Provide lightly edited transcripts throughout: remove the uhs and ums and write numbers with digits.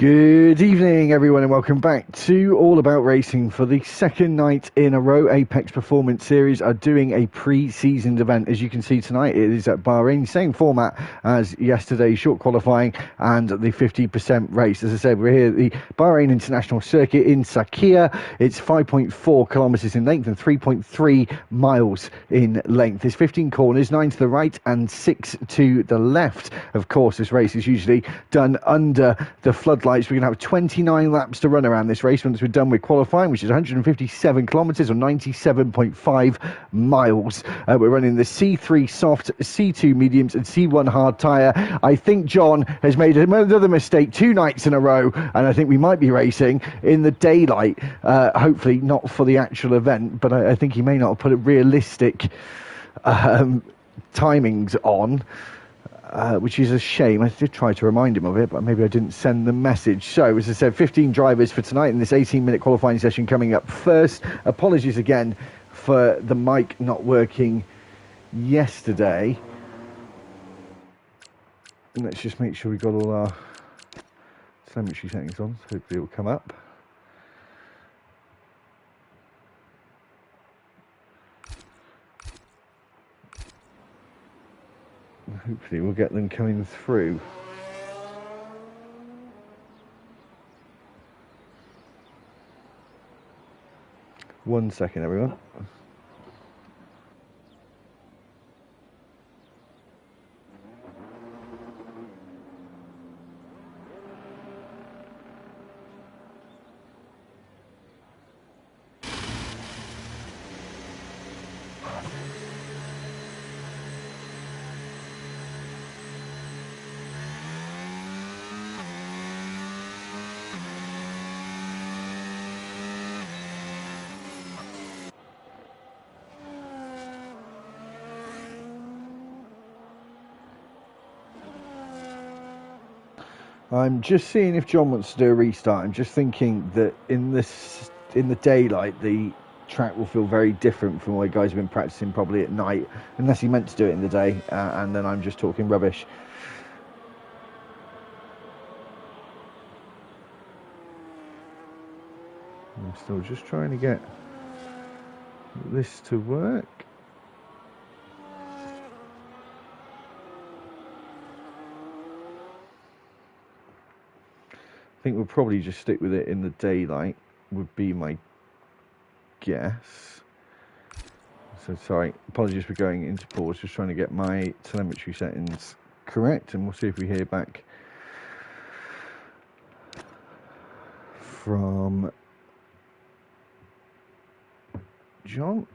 Good evening, everyone, and welcome back to All About Racing. For the second night in a row, Apex Performance Series are doing a pre-seasoned event. As you can see tonight, it is at Bahrain, same format as yesterday, short qualifying and the 50% race. As I said, we're here at the Bahrain International Circuit in Sakhir. It's 5.4 kilometres in length and 3.3 miles in length. There's 15 corners, 9 to the right and 6 to the left. Of course, this race is usually done under the floodlights. We're going to have 29 laps to run around this race once we're done with qualifying, which is 157 kilometres or 97.5 miles. We're running the C3 soft, C2 mediums and C1 hard tyre. I think John has made another mistake 2 nights in a row, and I think we might be racing in the daylight. Hopefully not for the actual event, but I think he may not have put a realistic timings on. Which is a shame. I did try to remind him of it, but maybe I didn't send the message. So, as I said, 15 drivers for tonight in this 18-minute qualifying session coming up first. Apologies again for the mic not working yesterday. And let's just make sure we've got all our telemetry settings on. So hopefully it will come up. Hopefully we'll get them coming through. One second, everyone. I'm just seeing if John wants to do a restart. I'm just thinking that in the daylight, the track will feel very different from what guys have been practicing probably at night, unless he meant to do it in the day, and then I'm just talking rubbish. I'm still just trying to get this to work. I think we'll probably just stick with it in the daylight, would be my guess. So sorry, apologies for going into pause, just trying to get my telemetry settings correct, and we'll see if we hear back from John.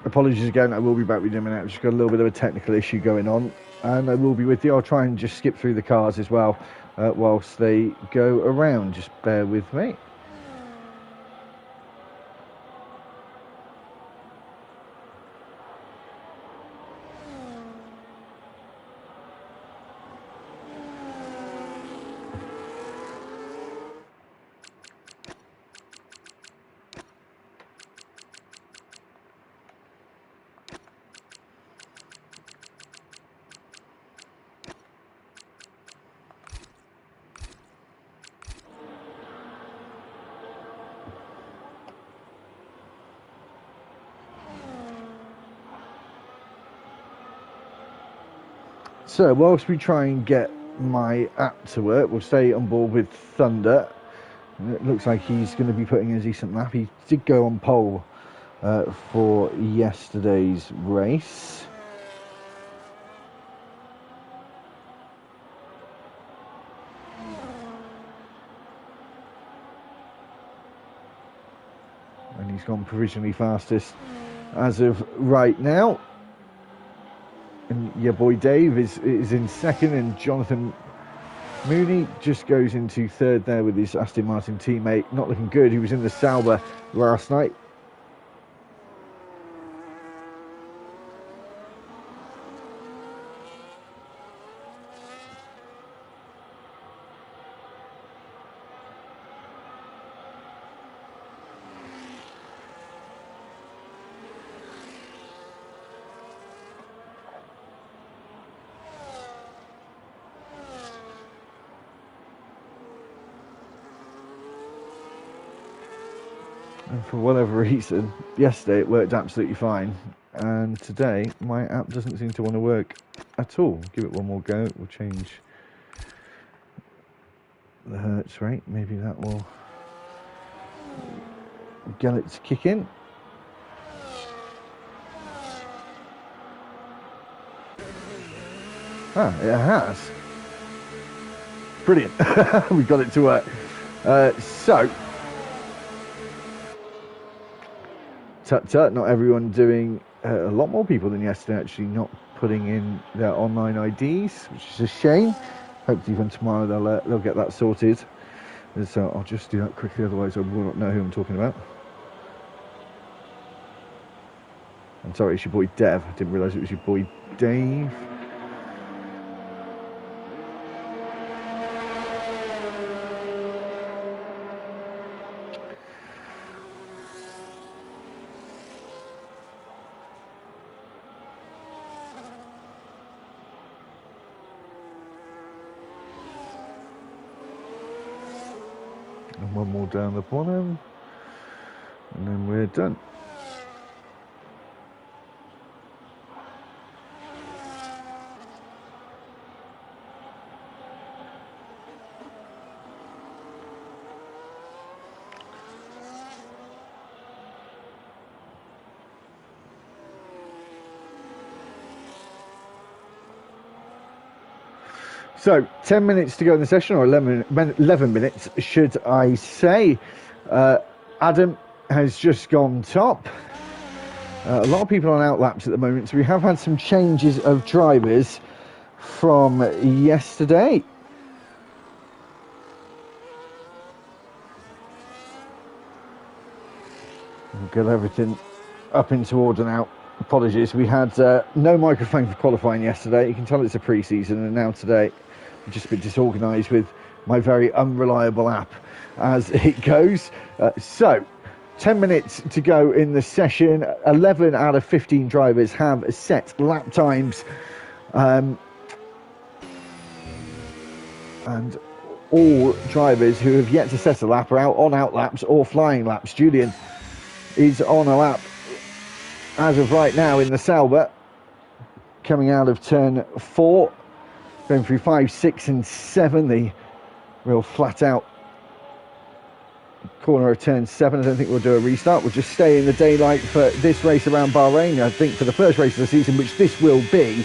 Apologies again, I will be back with you in a minute. I've just got a little bit of a technical issue going on, and I will be with you. I'll try and just skip through the cars as well whilst they go around. Just bear with me. So whilst we try and get my app to work, we'll stay on board with Thunder. And it looks like he's going to be putting in a decent lap. He did go on pole for yesterday's race. And he's gone provisionally fastest as of right now. And your boy Dave is in second, and Jonathan Mooney just goes into third there with his Aston Martin teammate. Not looking good. He was in the Sauber last night. And for whatever reason, yesterday it worked absolutely fine, and today my app doesn't seem to want to work at all. Give it one more go. We'll change the hertz rate. Maybe that will get it to kick in. Ah, it has. Brilliant. We got it to work. So not everyone doing, a lot more people than yesterday actually not putting in their online IDs, which is a shame. Hopefully from tomorrow they'll get that sorted. And so I'll just do that quickly, otherwise I will not know who I'm talking about. I'm sorry, it's your boy Dev. I didn't realise it was your boy Dave. And one more down the bottom, and then we're done. So 10 minutes to go in the session, or 11 minutes, should I say. Adam has just gone top. A lot of people on outlaps at the moment, so we have had some changes of drivers from yesterday. We'll get everything up into order now. Apologies, we had no microphone for qualifying yesterday. You can tell it's a pre-season, and now today I've just been disorganised with my very unreliable app as it goes. So 10 minutes to go in the session. 11 out of 15 drivers have set lap times, and all drivers who have yet to set a lap are out on out laps or flying laps. Julian is on a lap as of right now in the Sauber, coming out of turn 4, going through 5, 6 and 7, the real flat out corner of turn 7. I don't think we'll do a restart. We'll just stay in the daylight for this race around Bahrain. I think for the first race of the season, which this will be,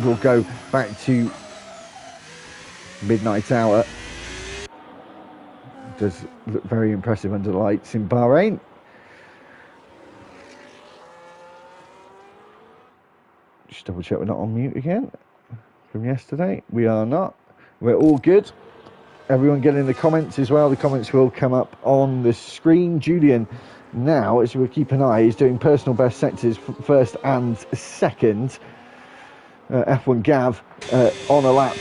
we'll go back to midnight hour. It does look very impressive under the lights in Bahrain. Just double check we're not on mute again from yesterday. We are not. We're all good. Everyone get in the comments as well. The comments will come up on the screen. Julian now, as we'll keep an eye, is doing personal best sectors first and second. F1 Gav on a lap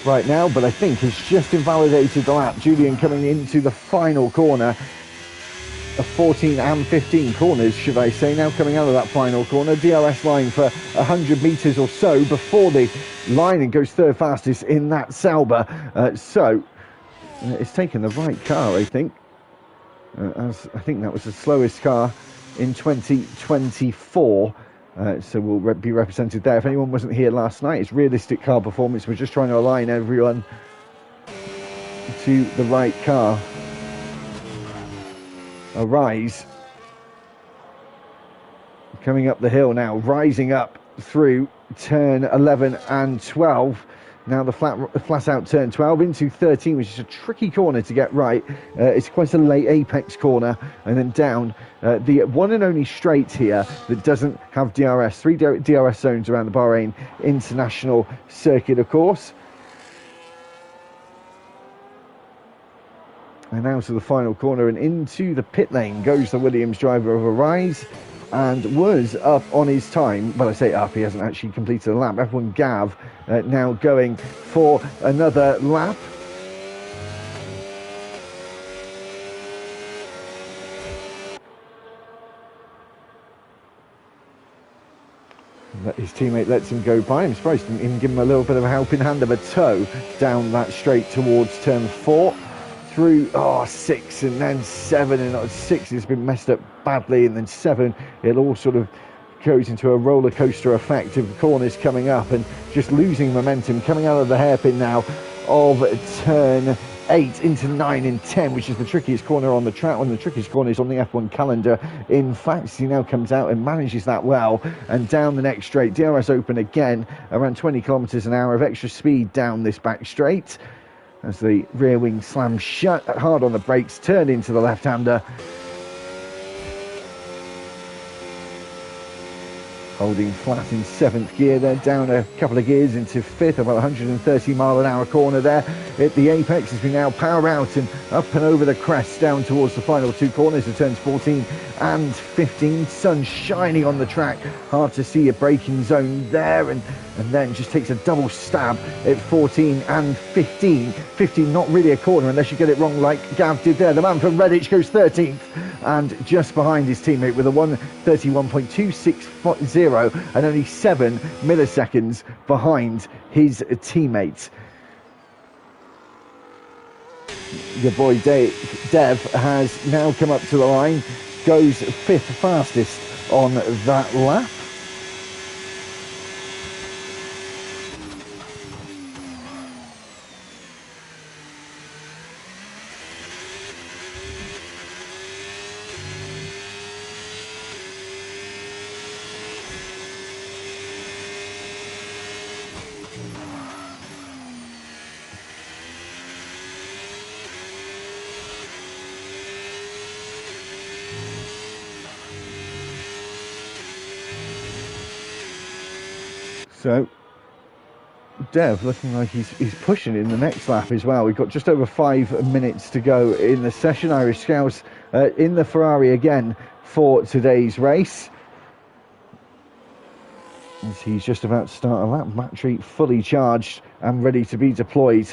right now, but I think has just invalidated the lap. Julian coming into the final corner of 14 and 15 corners, should I say, now coming out of that final corner. DRS line for 100 metres or so before the line, and goes third fastest in that Sauber. So it's taken the right car, I think, as I think that was the slowest car in 2024. So we'll be represented there. If anyone wasn't here last night, it's realistic car performance. We're just trying to align everyone to the right car. Arise. Coming up the hill now, rising up through turn 11 and 12. Now the flat out turn 12 into 13, which is a tricky corner to get right. It's quite a late apex corner, and then down the one and only straight here that doesn't have DRS. 3 DRS zones around the Bahrain International Circuit, of course. And now to the final corner, and into the pit lane goes the Williams driver of Arise, and was up on his time. Well, I say up, he hasn't actually completed a lap. F1 Gav now going for another lap. His teammate lets him go by. I'm surprised he didn't even give him a little bit of a helping hand of a tow down that straight towards turn 4. Through 6 and then 7, and 6 has been messed up badly, and then 7 it all sort of goes into a roller coaster effect of corners coming up and just losing momentum, coming out of the hairpin now of turn 8 into 9 and 10, which is the trickiest corner on the track, one of the trickiest corners on the F1 calendar. In fact, he now comes out and manages that well, and down the next straight, DRS open again, around 20 kilometers an hour of extra speed down this back straight. As the rear wing slams shut, hard on the brakes, turned into the left-hander. Holding flat in 7th gear there, down a couple of gears into 5th, about 130 mile an hour corner there at the apex, as we now power out and up and over the crest down towards the final 2 corners of turns 14 and 15. Sun shining on the track, hard to see a braking zone there, and then just takes a double stab at 14 and 15. 15 not really a corner unless you get it wrong like Gav did there. The man from Redditch goes 13th and just behind his teammate with a 1:31.260 and only 7 milliseconds behind his teammate. Your boy Dev has now come up to the line, goes 5th fastest on that lap. So Dev looking like he's pushing in the next lap as well. We've got just over 5 minutes to go in the session. Irish Scouts in the Ferrari again for today's race. As he's just about to start a lap, battery fully charged and ready to be deployed.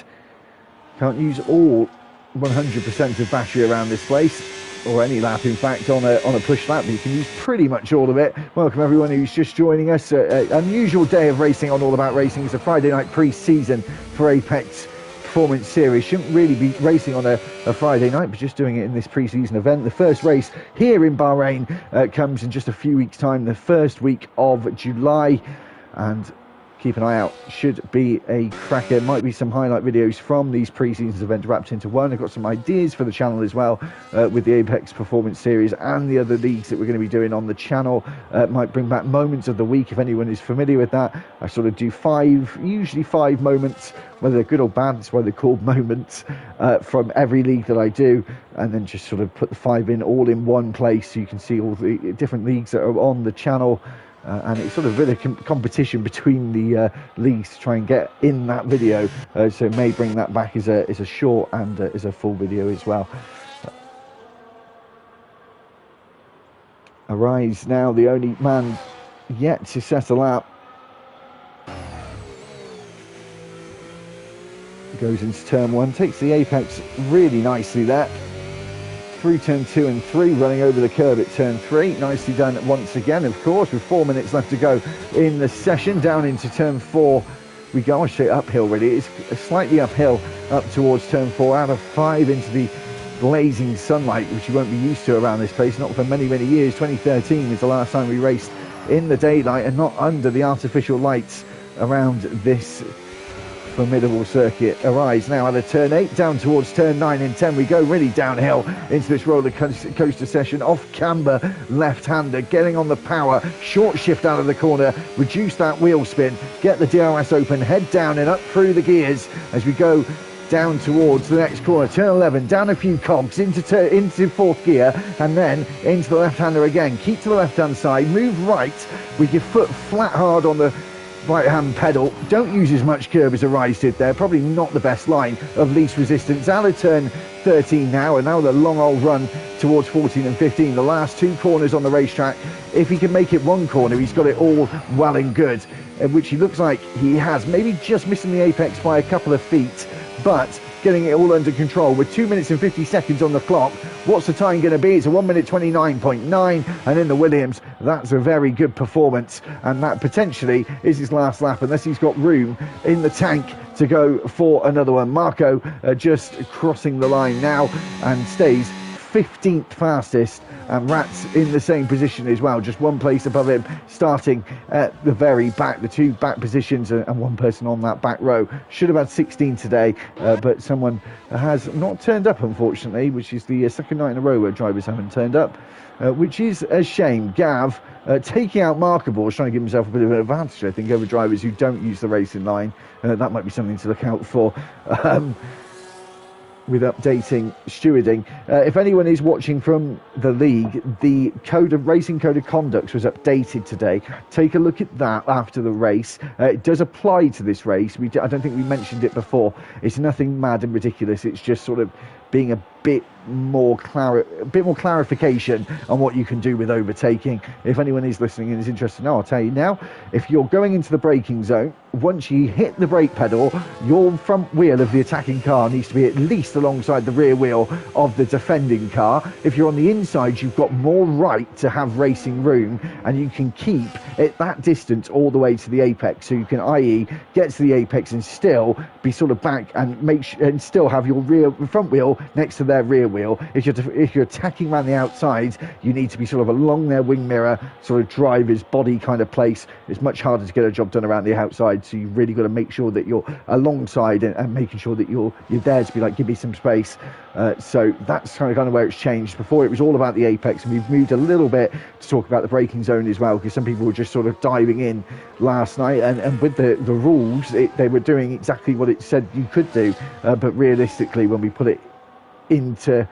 Can't use all 100% of battery around this place, or any lap in fact, on a push lap, but you can use pretty much all of it. Welcome everyone who's just joining us. Unusual day of racing on All About Racing. It's a Friday night pre-season for Apex Performance Series. Shouldn't really be racing on a Friday night, but just doing it in this pre-season event. The first race here in Bahrain comes in just a few weeks' time, the first week of July, and keep an eye out, should be a cracker. Might be some highlight videos from these pre-seasons events wrapped into one. I've got some ideas for the channel as well, with the Apex Performance Series and the other leagues that we're going to be doing on the channel. Might bring back moments of the week if anyone is familiar with that. I sort of do usually five moments, whether they're good or bad, that's why they're called moments, from every league that I do, and then just sort of put the 5 in all in one place so you can see all the different leagues that are on the channel. And it's sort of really a competition between the leagues to try and get in that video, so may bring that back as a short and as a full video as well. Arise now, the only man yet to settle out. Goes into turn 1, takes the apex really nicely there. Through turn 2 and 3, running over the curb at turn 3. Nicely done once again, of course, with 4 minutes left to go in the session. Down into turn 4 we go, straight uphill really. It's slightly uphill up towards turn 4, out of 5 into the blazing sunlight, which you won't be used to around this place, not for many, many years. 2013 is the last time we raced in the daylight and not under the artificial lights around this formidable circuit. Arise now out of turn 8 down towards turn 9 and 10. We go really downhill into this roller coaster session. Off camber, left-hander, getting on the power, short shift out of the corner, reduce that wheel spin, get the DRS open, head down and up through the gears as we go down towards the next corner. Turn 11, down a few cogs into fourth gear and then into the left-hander again. Keep to the left-hand side, move right with your foot flat hard on the right hand pedal. Don't use as much curb as Arise did there. Probably not the best line of least resistance. Out of turn 13 now, and now the long old run towards 14 and 15. The last two corners on the racetrack. If he can make it one corner, he's got it all well and good, which he looks like he has. Maybe just missing the apex by a couple of feet, but getting it all under control with 2 minutes and 50 seconds on the clock. What's the time going to be? It's a 1 minute 29.9, and in the Williams, that's a very good performance, and that potentially is his last lap unless he's got room in the tank to go for another one. Marco just crossing the line now and stays 15th fastest, and Rats in the same position as well, just one place above him, starting at the very back. The two back positions and one person on that back row. Should have had 16 today, but someone has not turned up, unfortunately, which is the second night in a row where drivers haven't turned up, which is a shame. Gav taking out markables, trying to give himself a bit of an advantage, I think, over drivers who don't use the racing line. That might be something to look out for. With updating stewarding. If anyone is watching from the league, the racing code of conduct was updated today. Take a look at that after the race. It does apply to this race. I don't think we mentioned it before. It's nothing mad and ridiculous. It's just sort of being a bit more clarification on what you can do with overtaking. If anyone is listening and is interested, I'll tell you now. If you're going into the braking zone, once you hit the brake pedal, your front wheel of the attacking car needs to be at least alongside the rear wheel of the defending car. If you're on the inside, you've got more right to have racing room, and you can keep at that distance all the way to the apex. So you can, i.e., get to the apex and still be sort of back and and still have your front wheel next to their rear wheel. If you're attacking around the outside, you need to be sort of along their wing mirror, sort of driver's body kind of place. It's much harder to get a job done around the outside, so you've really got to make sure that you're alongside and making sure that you're there to be like, give me some space. So that's kind of where it's changed. Before it was all about the apex, and we've moved a little bit to talk about the braking zone as well, because some people were just sort of diving in last night, and with the rules, they were doing exactly what it said you could do, but realistically, when we put it into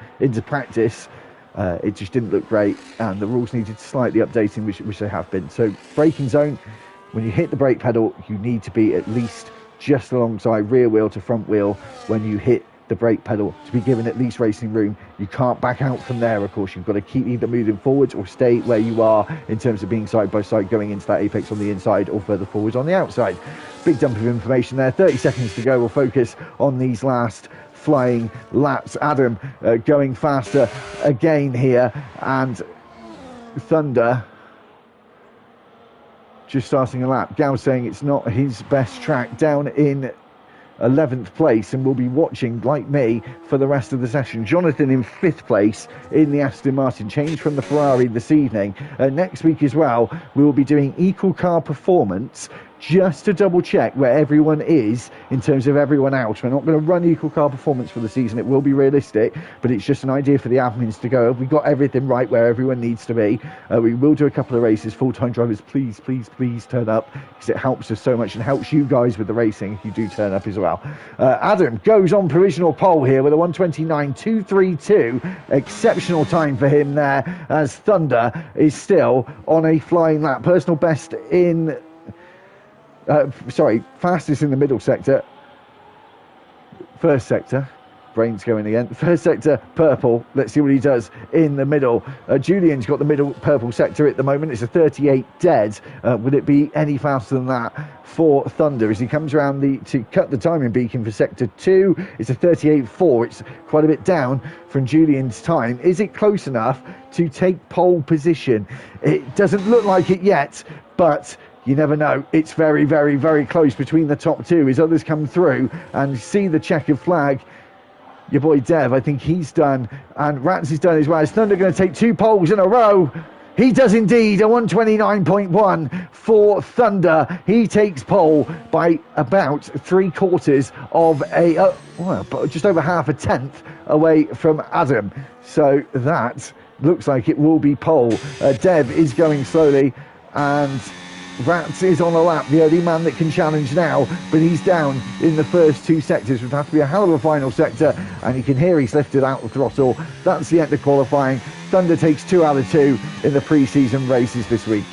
practice, it just didn't look great, and the rules needed slightly updating, which they have been. So braking zone, when you hit the brake pedal, you need to be at least just alongside rear wheel to front wheel when you hit the brake pedal to be given at least racing room. You can't back out from there, of course. You've got to keep either moving forwards or stay where you are in terms of being side by side going into that apex on the inside or further forwards on the outside. Big dump of information there. 30 seconds to go. We'll focus on these last flying laps. Adam going faster again here, and Thunder just starting a lap. Gal saying it's not his best track, down in 11th place, and we'll be watching, like me, for the rest of the session. Jonathan in 5th place in the Aston Martin, changed from the Ferrari this evening. Next week as well, we will be doing equal car performance, just to double check where everyone is in terms of everyone else. We're not going to run equal car performance for the season. It will be realistic, but it's just an idea for the admins to go, have we got everything right where everyone needs to be? We will do a couple of races. Full-time drivers, please turn up, because it helps us so much and helps you guys with the racing if you do turn up as well. Adam goes on provisional pole here with a 1:29.232. Exceptional time for him there, as Thunder is still on a flying lap. Personal best in fastest in the middle sector. First sector, brain's going again. First sector, purple. Let's see what he does in the middle. Julian's got the middle purple sector at the moment. It's a 38 dead. Would it be any faster than that for Thunder as he comes around to cut the timing beacon for sector 2? It's a 38.4. It's quite a bit down from Julian's time. Is it close enough to take pole position? It doesn't look like it yet, but you never know. It's very, very, very close between the top two as others come through and see the checkered flag. Your boy Dev, I think he's done, and Rats is done as well. Is Thunder going to take 2 poles in a row? He does indeed, a 129.1 for Thunder. He takes pole by about 3/4 of well, just over half a tenth away from Adam. So that looks like it will be pole. Dev is going slowly, and Rats is on a lap, the only man that can challenge now, but he's down in the first two sectors. Would have to be a hell of a final sector, and you can hear he's lifted out the throttle. That's the end of qualifying. Thunder takes 2 out of 2 in the pre-season races this week.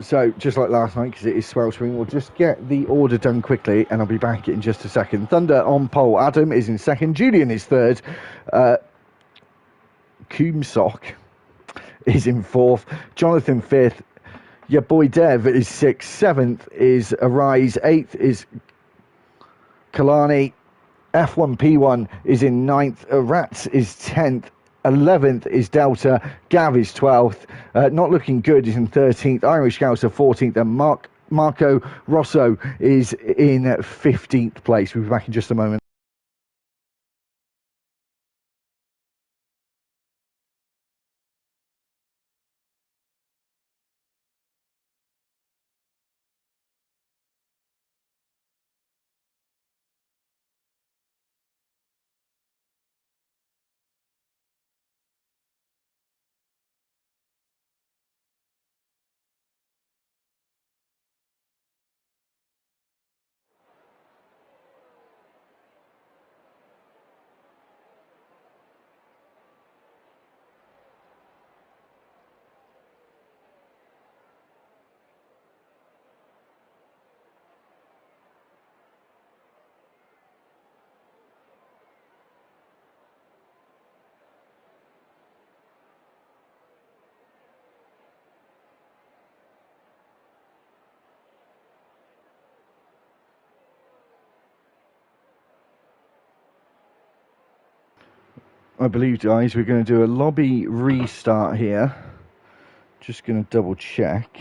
So, just like last night, because it is sweltering, we'll just get the order done quickly, and I'll be back in just a second. Thunder on pole. Adam is in second. Julian is third. Coomsock is in fourth. Jonathan fifth. Your boy Dev is sixth. Seventh is Arise. Eighth is Kalani. F1P1 is in ninth. Rats is 10th. 11th is Delta. Gav is 12th. Not looking good is in 13th. Irish Scouts are 14th. And Marco Rosso is in 15th place. We'll be back in just a moment. I believe, guys, we're going to do a lobby restart here. Just going to double check.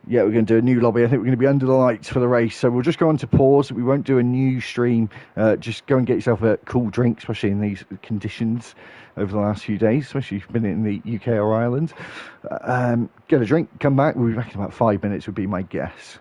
Yeah, we're going to do a new lobby. I think we're going to be under the lights for the race. So we'll just go on to pause. We won't do a new stream. Just go and get yourself a cool drink, especially in these conditions over the last few days, especially if you've been in the UK or Ireland. Get a drink, come back. We'll be back in about 5 minutes would be my guess.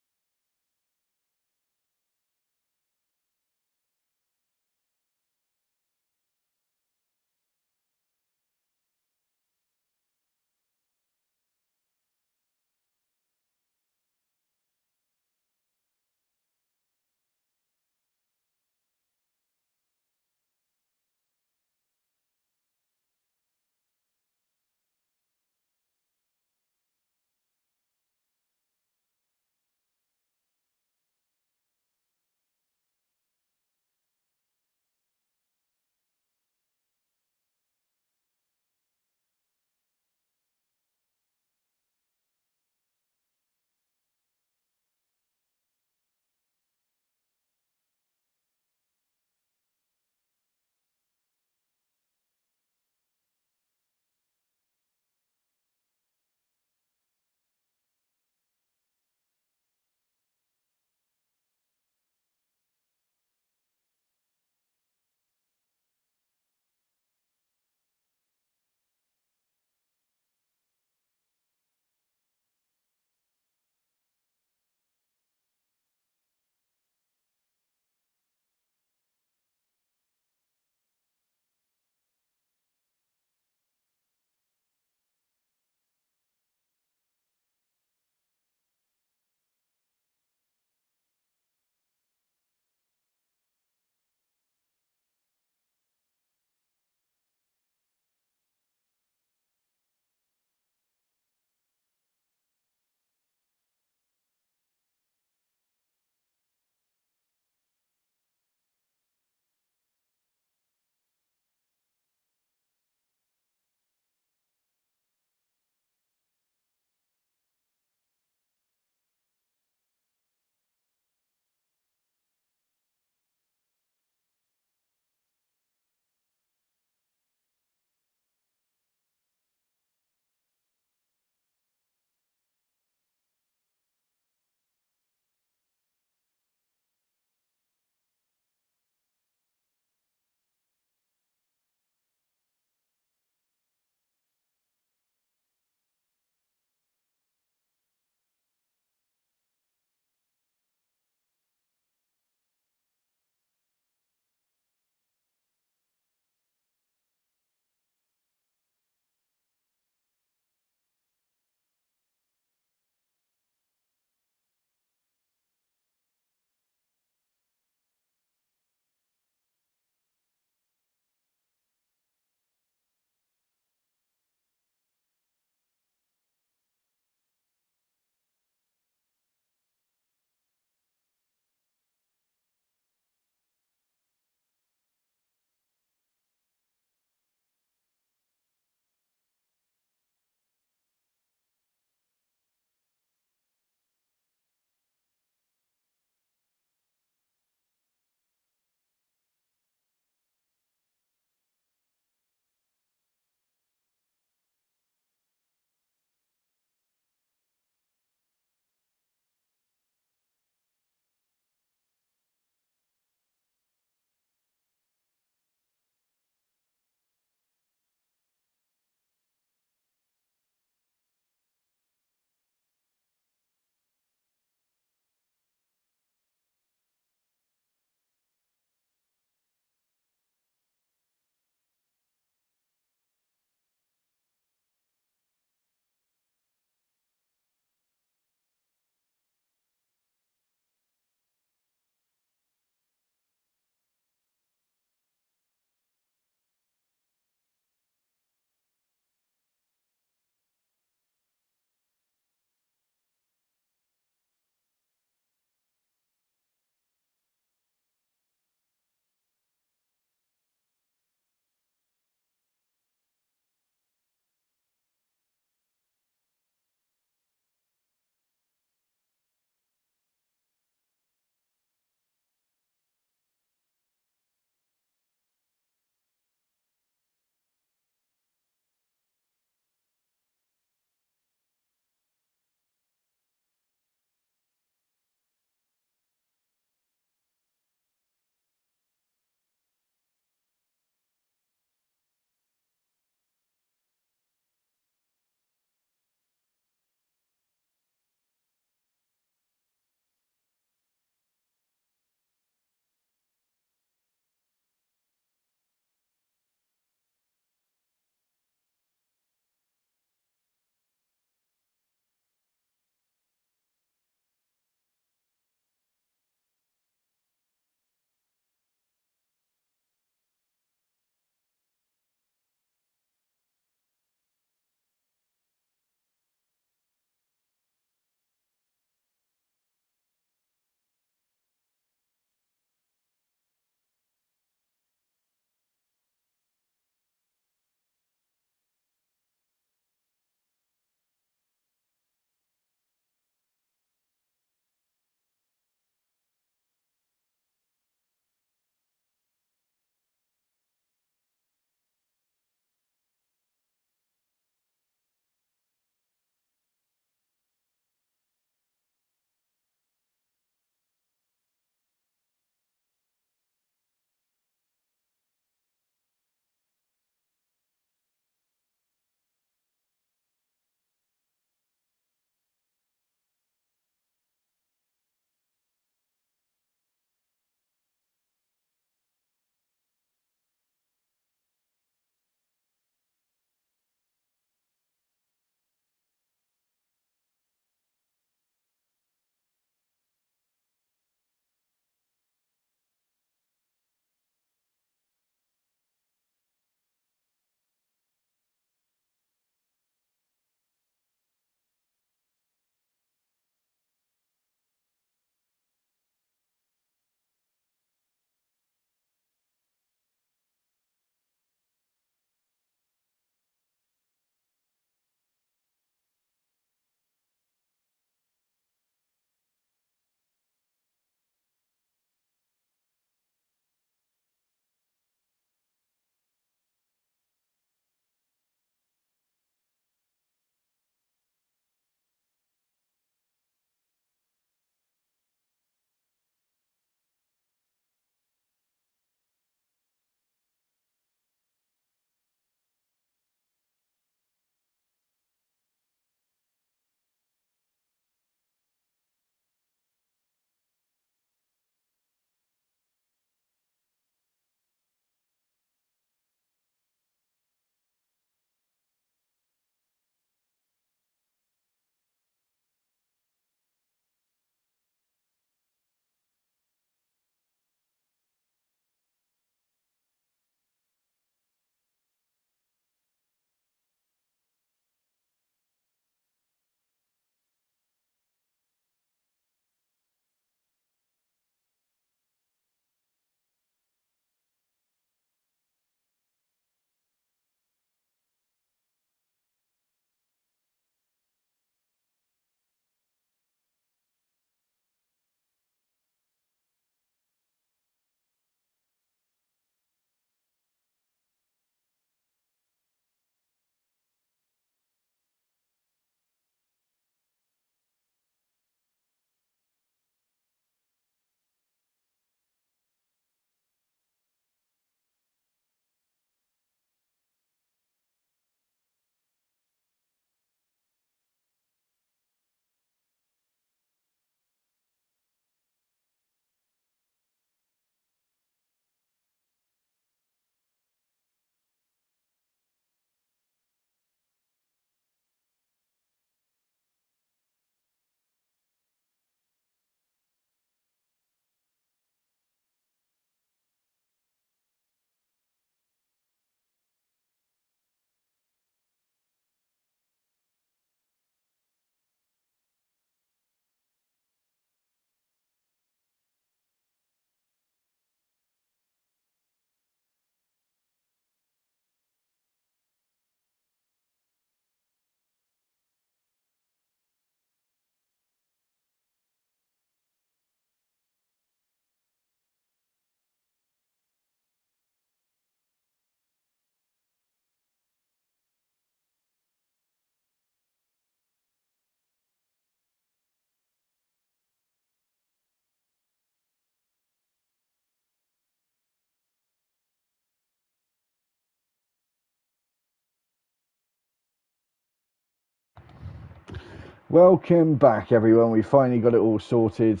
Welcome back, everyone. We finally got it all sorted.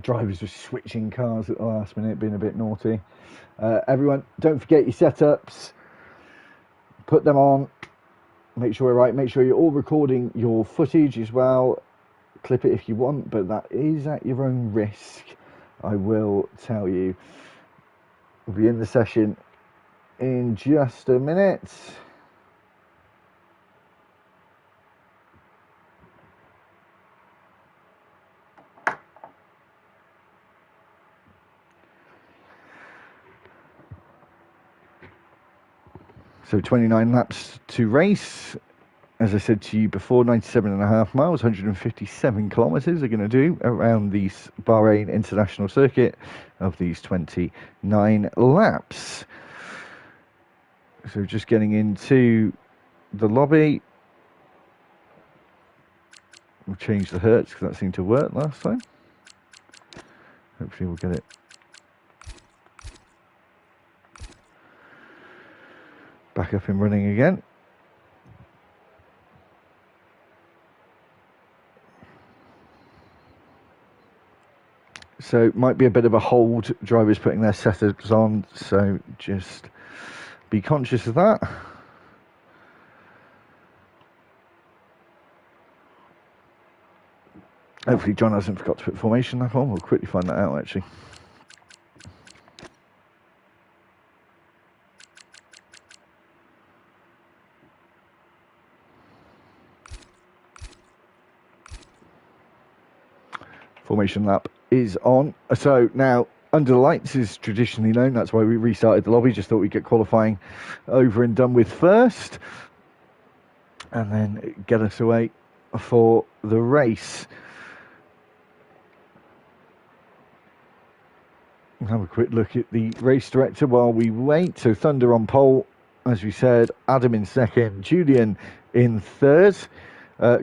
Drivers were switching cars at the last minute, being a bit naughty. Everyone, don't forget your setups. Put them on. Make sure we're right. Make sure you're all recording your footage as well. Clip it if you want, but that is at your own risk. I will tell you. We'll be in the session in just a minute. So 29 laps to race. As I said to you before, 97.5 miles, 157 kilometres are going to do around the Bahrain International Circuit of these 29 laps. So just getting into the lobby. We'll change the hertz because that seemed to work last time. Hopefully we'll get it back up and running again. So might be a bit of a hold, drivers putting their setups on, so just be conscious of that. Hopefully John hasn't forgot to put formation lap on. We'll quickly find that out actually. Formation lap is on. So now under the lights is traditionally known. That's why we restarted the lobby. Just thought we'd get qualifying over and done with first, and then get us away for the race. We'll have a quick look at the race director while we wait. So Thunder on pole, as we said. Adam in second. Julian in third.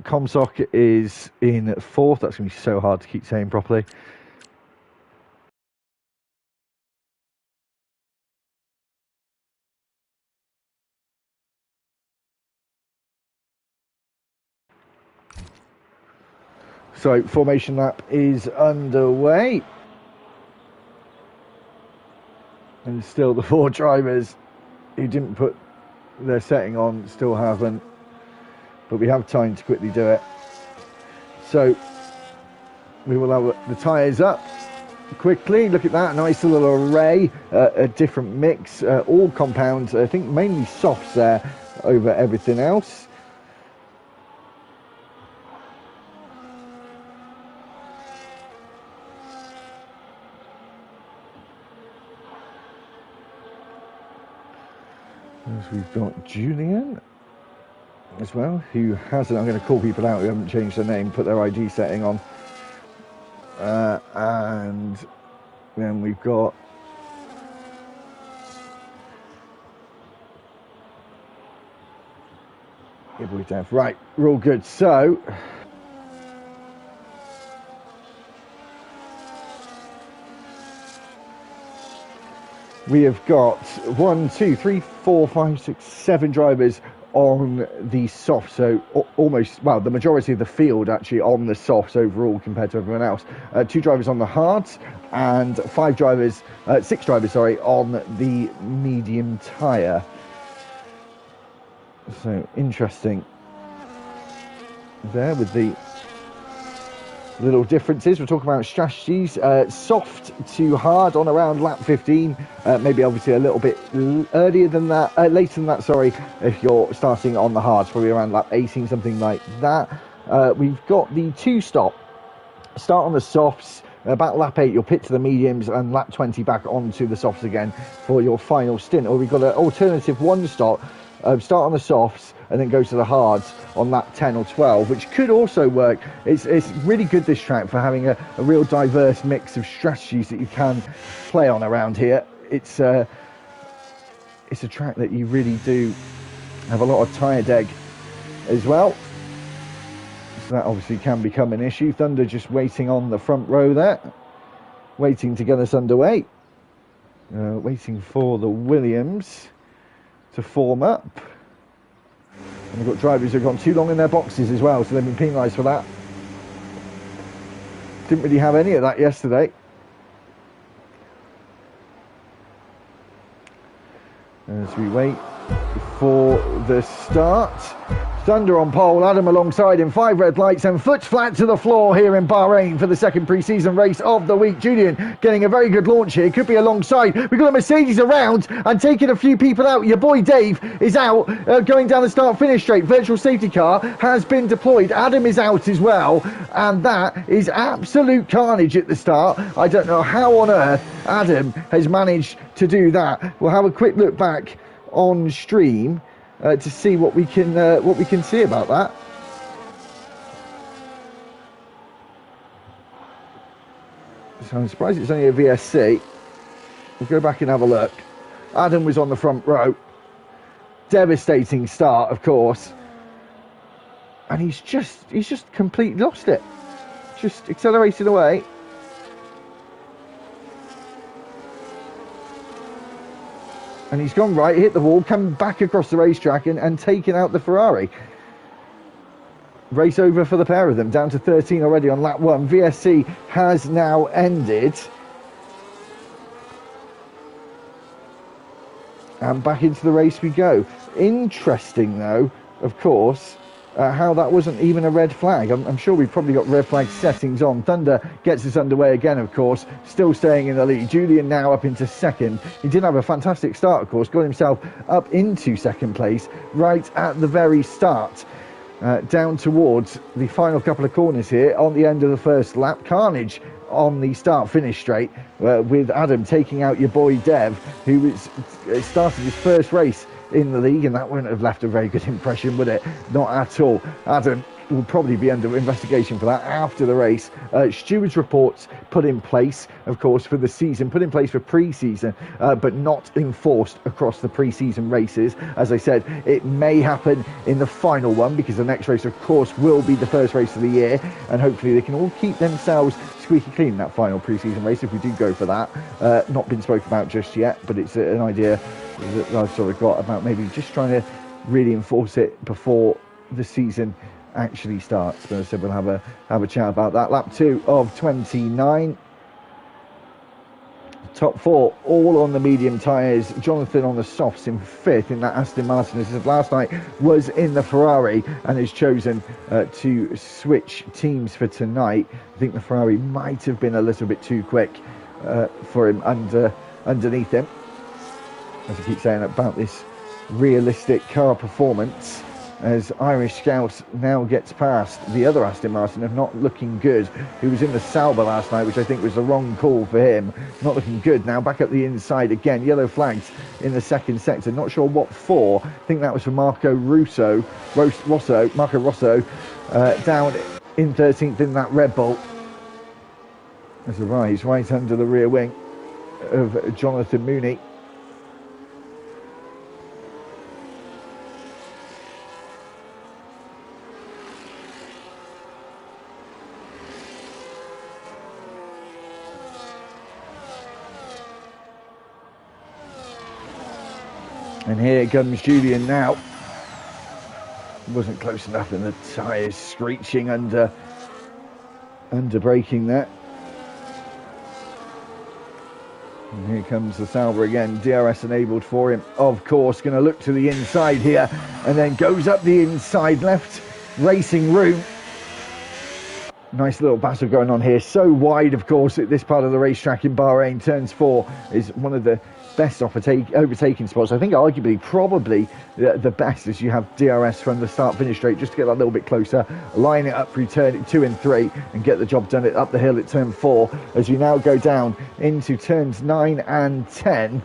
Comsock is in fourth. That's going to be so hard to keep saying properly. So formation lap is underway. And still the four drivers who didn't put their setting on still haven't. But we have time to quickly do it. So we will have the tyres up quickly. Look at that, nice little array, a different mix, all compounds. I think mainly softs there over everything else. As we've got Julian as well, who hasn't, I'm going to call people out who haven't changed their name, put their ID setting on. And then we've got right, we're all good. So we have got 1, 2, 3, 4, 5, 6, 7 drivers on the softs, so almost, well, the majority of the field actually on the softs overall compared to everyone else. 2 drivers on the hards and 6 drivers, on the medium tyre. So interesting there with the little differences. We're talking about strategies. Soft to hard on around lap 15. Maybe obviously a little bit earlier than that, later than that, sorry, if you're starting on the hards, probably around lap 18, something like that. We've got the 2-stop. Start on the softs. About lap 8, you'll pit to the mediums, and lap 20 back onto the softs again for your final stint. Or we've got an alternative 1-stop. Start on the softs and then go to the hards on lap 10 or 12, which could also work. It's really good, this track, for having a real diverse mix of strategies that you can play on around here. It's a track that you really do have a lot of tyre deg as well, so that obviously can become an issue. Thunder just waiting on the front row there, waiting to get us underway, waiting for the Williams to form up. And we've got drivers who've gone too long in their boxes as well, so they've been penalised for that. Didn't really have any of that yesterday. As we wait for the start. Thunder on pole, Adam alongside him, 5 red lights and foot flat to the floor here in Bahrain for the second pre-season race of the week. Julian getting a very good launch here, could be alongside. We've got a Mercedes around and taking a few people out. Your boy Dave is out, going down the start-finish straight. Virtual safety car has been deployed. Adam is out as well, and that is absolute carnage at the start. I don't know how on earth Adam has managed to do that. We'll have a quick look back on stream to see what we can see about that. So I'm surprised it's only a VSC. We'll go back and have a look. Adam was on the front row. Devastating start, of course, and he's just completely lost it. Just accelerated away. And he's gone right, hit the wall, come back across the racetrack and taken out the Ferrari. Race over for the pair of them, down to 13 already on lap 1. VSC has now ended. And back into the race we go. Interesting though, of course, how that wasn't even a red flag. I'm sure we've probably got red flag settings on. Thunder gets us underway again, of course, still staying in the lead. Julian now up into second. He did have a fantastic start, of course, got himself up into second place right at the very start. Down towards the final couple of corners here on the end of the first lap. Carnage on the start-finish straight with Adam taking out your boy Dev, who started his first race in the league, and that wouldn't have left a very good impression, would it? Not at all. Adam will probably be under investigation for that after the race. Stewards reports put in place, of course, for the season, put in place for pre-season, but not enforced across the pre-season races. As I said, it may happen in the final one, because the next race, of course, will be the first race of the year, and hopefully they can all keep themselves squeaky clean in that final pre-season race if we do go for that. Not been spoken about just yet, but it's an idea that I've sort of got about maybe just trying to really enforce it before the season actually starts. But I said we'll have a chat about that. Lap 2 of 29. Top 4 all on the medium tyres. Jonathan on the softs in 5th in that Aston Martin. As I said last night, was in the Ferrari and has chosen to switch teams for tonight. I think the Ferrari might have been a little bit too quick for him underneath him. As I keep saying about this realistic car performance, as Irish Scout now gets past the other Aston Martin of not looking good, who was in the Sauber last night, which I think was the wrong call for him. Not looking good now, back up the inside again. Yellow flags in the second sector, not sure what for. I think that was for Marco Rosso, down in 13th in that Red Bull. As a rise right under the rear wing of Jonathan Mooney. And here comes Julian now. Wasn't close enough, and the tyres screeching under braking there. And here comes the Sauber again. DRS enabled for him, of course. Going to look to the inside here, and then goes up the inside, left racing room. Nice little battle going on here. So wide, of course, at this part of the racetrack in Bahrain. Turns 4 is one of the best overtaking spots. I think arguably probably the best, as you have DRS from the start finish straight, just to get that little bit closer, line it up through turn 2 and 3 and get the job done up the hill at turn 4, as you now go down into turns 9 and 10.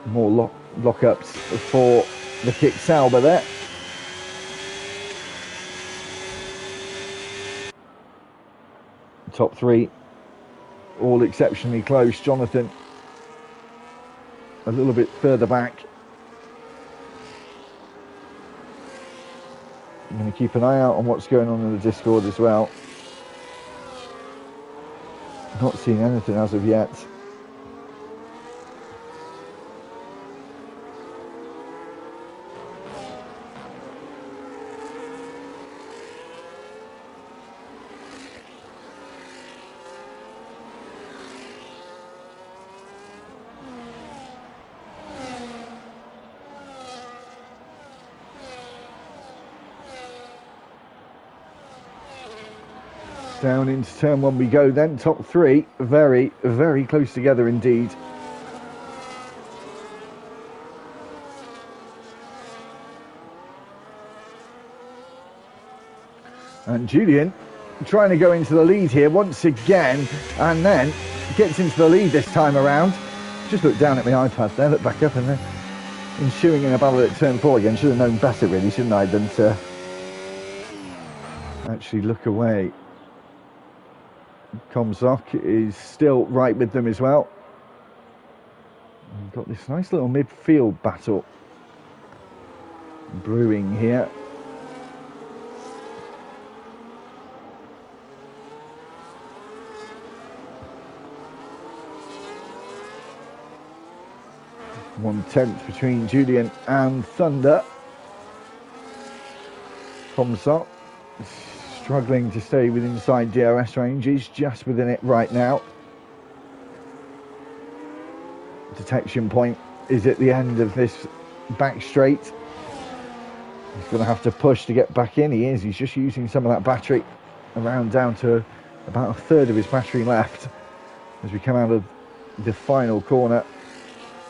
More lockups for the kick Sauber there. Top 3 all exceptionally close. Jonathan a little bit further back. I'm going to keep an eye out on what's going on in the Discord as well. Not seeing anything as of yet. Down into turn one we go then. Top three, very, very close together indeed. And Julian trying to go into the lead here once again, and then gets into the lead this time around. Just looked down at my iPad there, looked back up, and then ensuing in a battle at turn four again. Should have known better really, shouldn't I, than to actually look away. Komzok is still right with them as well. We've got this nice little midfield battle brewing here. One-tenth between Julian and Thunder. Komzok struggling to stay within inside DRS range. He's just within it right now. Detection point is at the end of this back straight. He's going to have to push to get back in. He is. He's just using some of that battery, around down to about a third of his battery left as we come out of the final corner.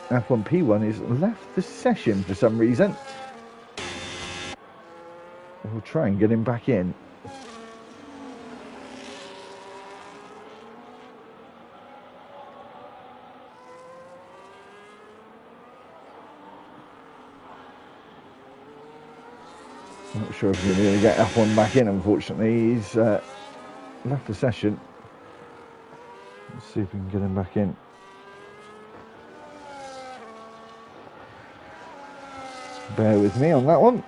F1P1 has left the session for some reason. We'll try and get him back in. I'm not sure if we're going to get F1 back in, unfortunately. He's left the session. Let's see if we can get him back in. Bear with me on that one.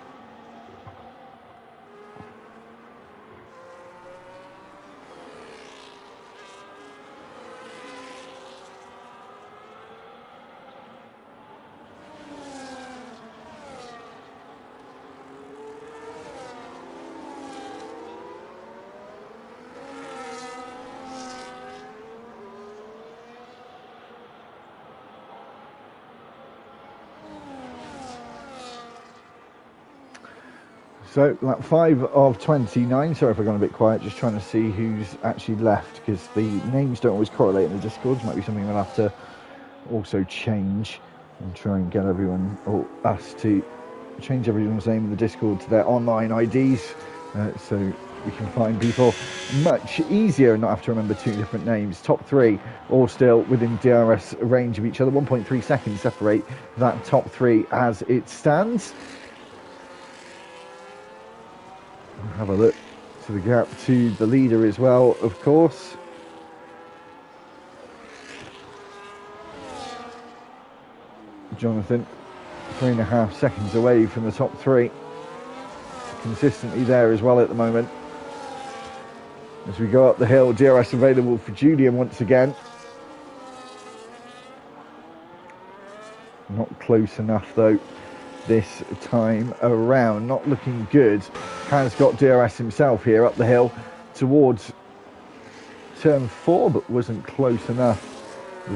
So, like 5 of 29, sorry if I've gone a bit quiet, just trying to see who's actually left, because the names don't always correlate in the Discords. Might be something we'll have to also change and try and get everyone, or us, to change everyone's name in the Discord to their online IDs, so we can find people much easier and not have to remember 2 different names. Top 3 all still within DRS range of each other. 1.3 seconds separate that top 3 as it stands. Have a look to the gap to the leader as well, of course. Jonathan, 3.5 seconds away from the top 3. Consistently there as well at the moment. As we go up the hill, DRS available for Julian once again. Not close enough though this time around. Not looking good. Has got DRS himself here up the hill towards turn 4, but wasn't close enough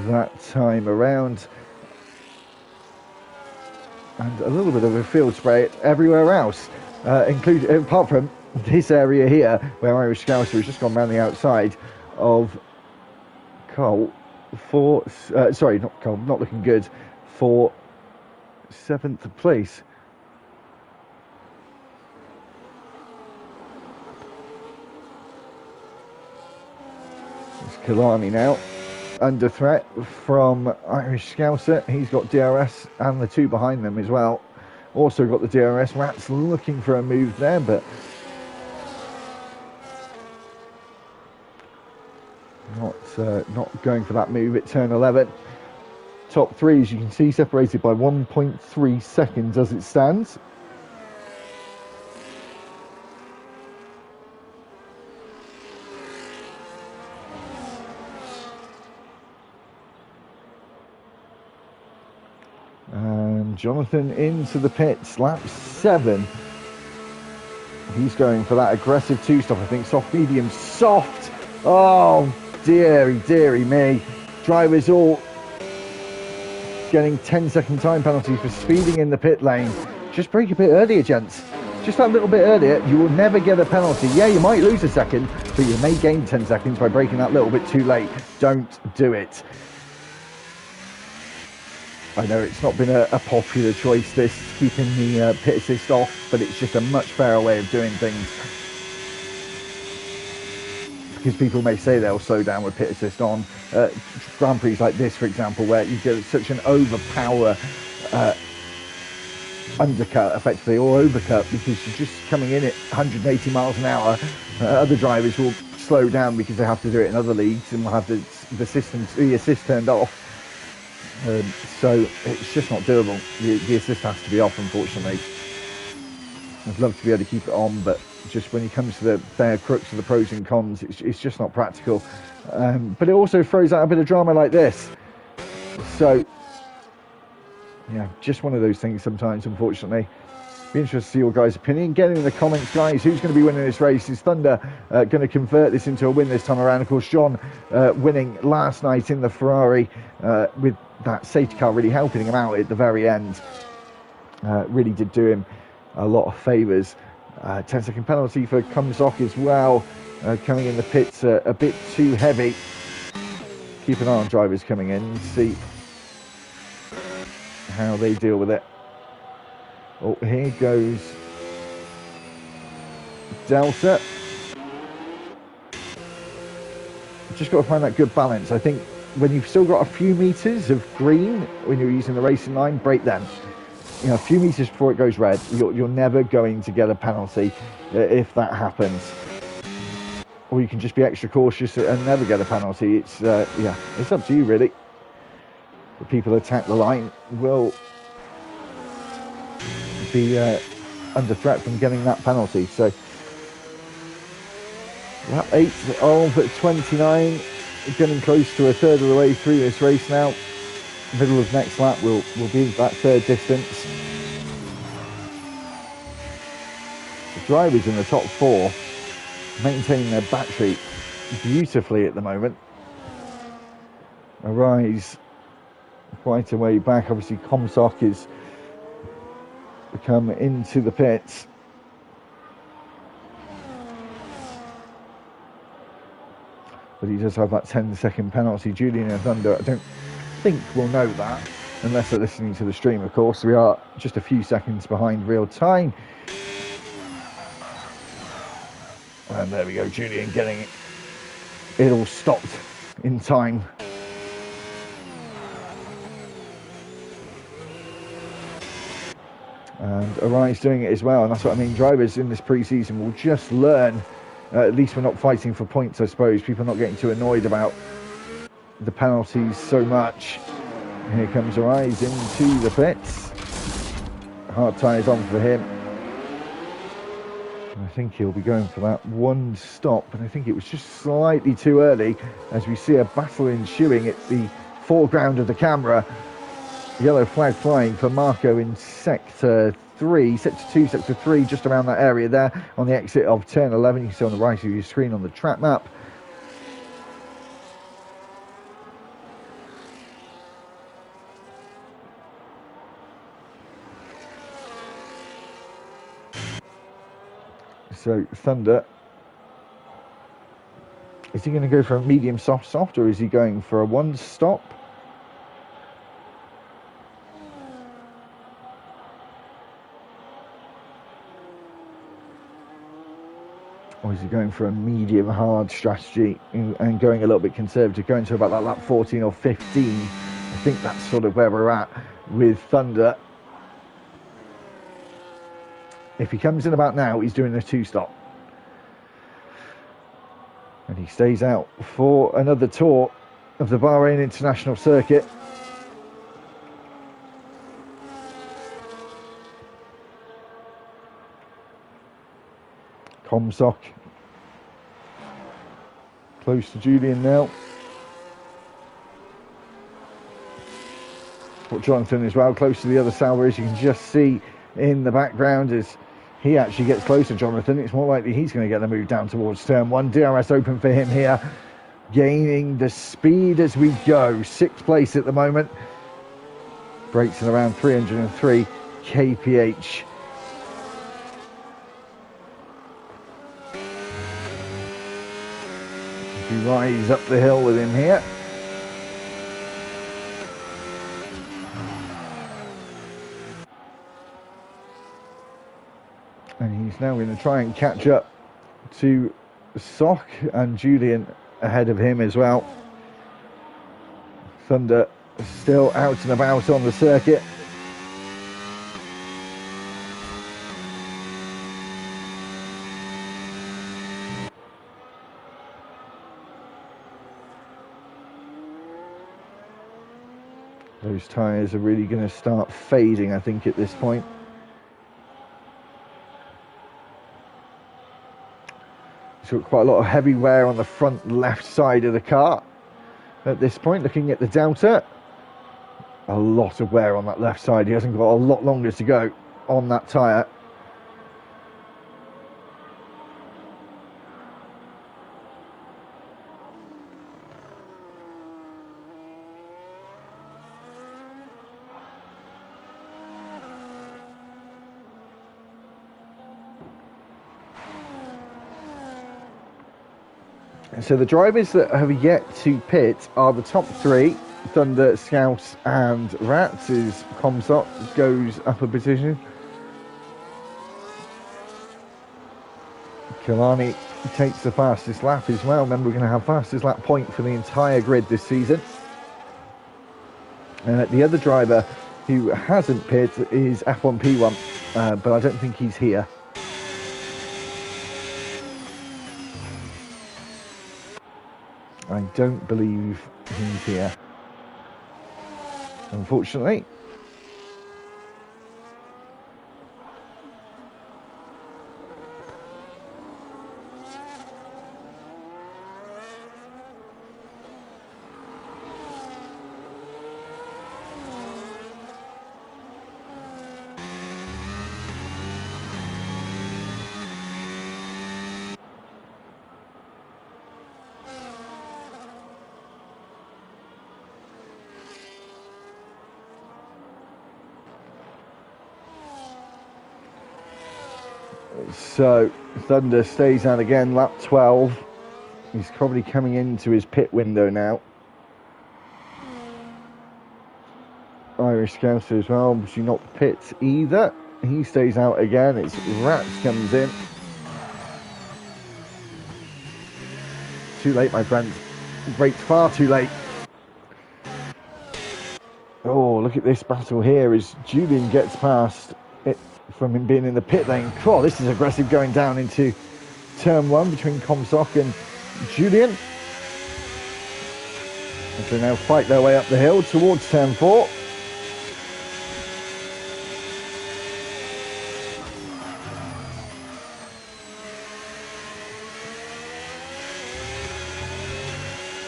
that time around. And a little bit of a field spray everywhere else, apart from this area here where Irish Scouser has just gone round the outside of Cole for sorry, not Cole, not looking good for 7th place. It's Kalani now under threat from Irish Scouser. He's got DRS and the 2 behind them as well. Also got the DRS. Rat's looking for a move there, but not going for that move at turn 11. Top 3, as you can see, separated by 1.3 seconds as it stands. And Jonathan into the pits, lap 7. He's going for that aggressive 2-stop, I think. Soft, medium, soft. Oh, dearie me. Drivers all getting 10-second time penalty for speeding in the pit lane. Just brake a bit earlier, gents. Just that little bit earlier, you will never get a penalty. Yeah, you might lose a second, but you may gain 10 seconds by braking that little bit too late. Don't do it. I know it's not been a popular choice, this, keeping the pit assist off, but it's just a much fairer way of doing things. Because people may say they'll slow down with pit assist on. Grand Prix like this, for example, where you get such an overpower undercut, effectively, or overcut, because you're just coming in at 180 miles an hour. Other drivers will slow down because they have to do it in other leagues and will have the assist turned off. So it's just not doable. The assist has to be off, unfortunately. I'd love to be able to keep it on, but just when it comes to the bare crux of the pros and cons, it's just not practical. But it also throws out a bit of drama like this. So, yeah, just one of those things sometimes, unfortunately. Be interested to see your guys' opinion. Get in the comments, guys. Who's going to be winning this race? Is Thunder going to convert this into a win this time around? Of course, John winning last night in the Ferrari with that safety car really helping him out at the very end. Really did do him a lot of favours. 10-second penalty for Kumsok as well. Coming in the pits a bit too heavy. Keep an eye on drivers coming in and see how they deal with it. Oh, here goes Delta. Just got to find that good balance. I think when you've still got a few meters of green when you're using the racing line, break them. You know, a few meters before it goes red, you're never going to get a penalty if that happens. Or you can just be extra cautious and never get a penalty. It's yeah, it's up to you really. The people attack the line will be under threat from getting that penalty. So lap 8 of 29, getting close to a third of the way through this race now. Middle of next lap will be that third distance. The drivers in the top 4 maintaining their battery beautifully at the moment. Arise quite a way back. Obviously Comstock is come into the pits. But he does have that 10-second penalty. Julian and Thunder, I don't think we'll know that unless they're listening to the stream, of course. We are just a few seconds behind real time. And there we go, Julian getting it all stopped in time. And Arise doing it as well, and that's what I mean. Drivers in this pre-season will just learn. At least we're not fighting for points, I suppose. People are not getting too annoyed about the penalties so much. Here comes Arise into the pits. Hard tyres on for him. I think he'll be going for that one stop, and I think it was just slightly too early as we see a battle ensuing at the foreground of the camera. Yellow flag flying for Marco in sector 2, sector 3, just around that area there on the exit of turn 11. You can see on the right of your screen on the track map. So Thunder, is he going to go for a medium soft, or is he going for a one stop? Or is he going for a medium hard strategy and going a little bit conservative, going to about that lap 14 or 15? I think that's sort of where we're at with Thunder. If he comes in about now, he's doing a 2-stop. And he stays out for another tour of the Bahrain International Circuit. Comstock close to Julian now. But Jonathan as well, close to the other Sauber, as you can just see in the background as he actually gets closer. Jonathan, it's more likely he's going to get the move down towards turn 1. DRS open for him here, gaining the speed as we go. 6th place at the moment, brakes at around 303 kph. As we rise up the hill with him here. And he's now going to try and catch up to Sock and Julian ahead of him as well. Thunder still out and about on the circuit. Those tyres are really going to start fading, I think, at this point. He's got quite a lot of heavy wear on the front left side of the car. At this point, looking at the Delta, a lot of wear on that left side. He hasn't got a lot longer to go on that tyre. So the drivers that have yet to pit are the top three, Thunder, Scouse and Rats, as Comstock goes up a position. Kalani takes the fastest lap as well. Remember, we're going to have fastest lap point for the entire grid this season. The other driver who hasn't pit is F1P1, but I don't think he's here. I don't believe he's here, unfortunately. So Thunder stays out again, lap 12. He's probably coming into his pit window now. Irish Scouser as well, obviously not pit either. He stays out again. It's Rats comes in. Too late, my friend. Braked far too late. Oh, look at this battle here as Julian gets past it from him being in the pit lane. Oh, this is aggressive going down into turn one between Comstock and Julian. And they now fight their way up the hill towards turn four.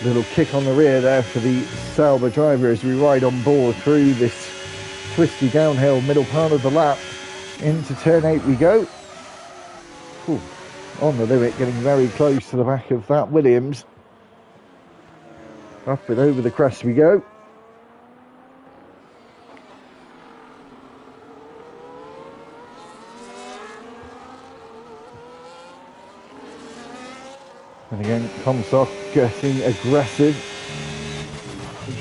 Little kick on the rear there for the Sauber driver as we ride on board through this twisty downhill middle part of the lap. Into turn 8 we go. Ooh, on the limit, getting very close to the back of that Williams. Up and over the crest we go. And again, Comstock getting aggressive,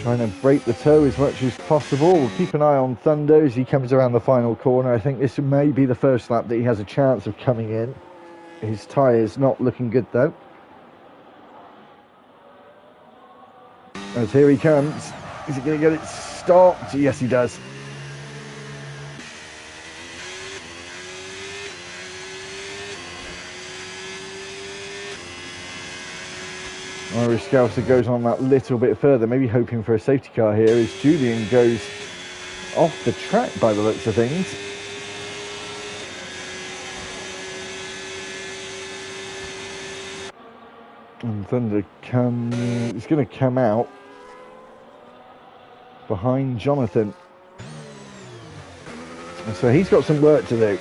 trying to break the toe as much as possible. We'll keep an eye on Thunder as he comes around the final corner. I think this may be the first lap that he has a chance of coming in. His tyre's not looking good though. As here he comes. Is he going to get it stopped? Yes, he does. Irish Scouser goes on that little bit further, maybe hoping for a safety car here as Julian goes off the track by the looks of things. And Thunder is going to come out behind Jonathan. And so he's got some work to do.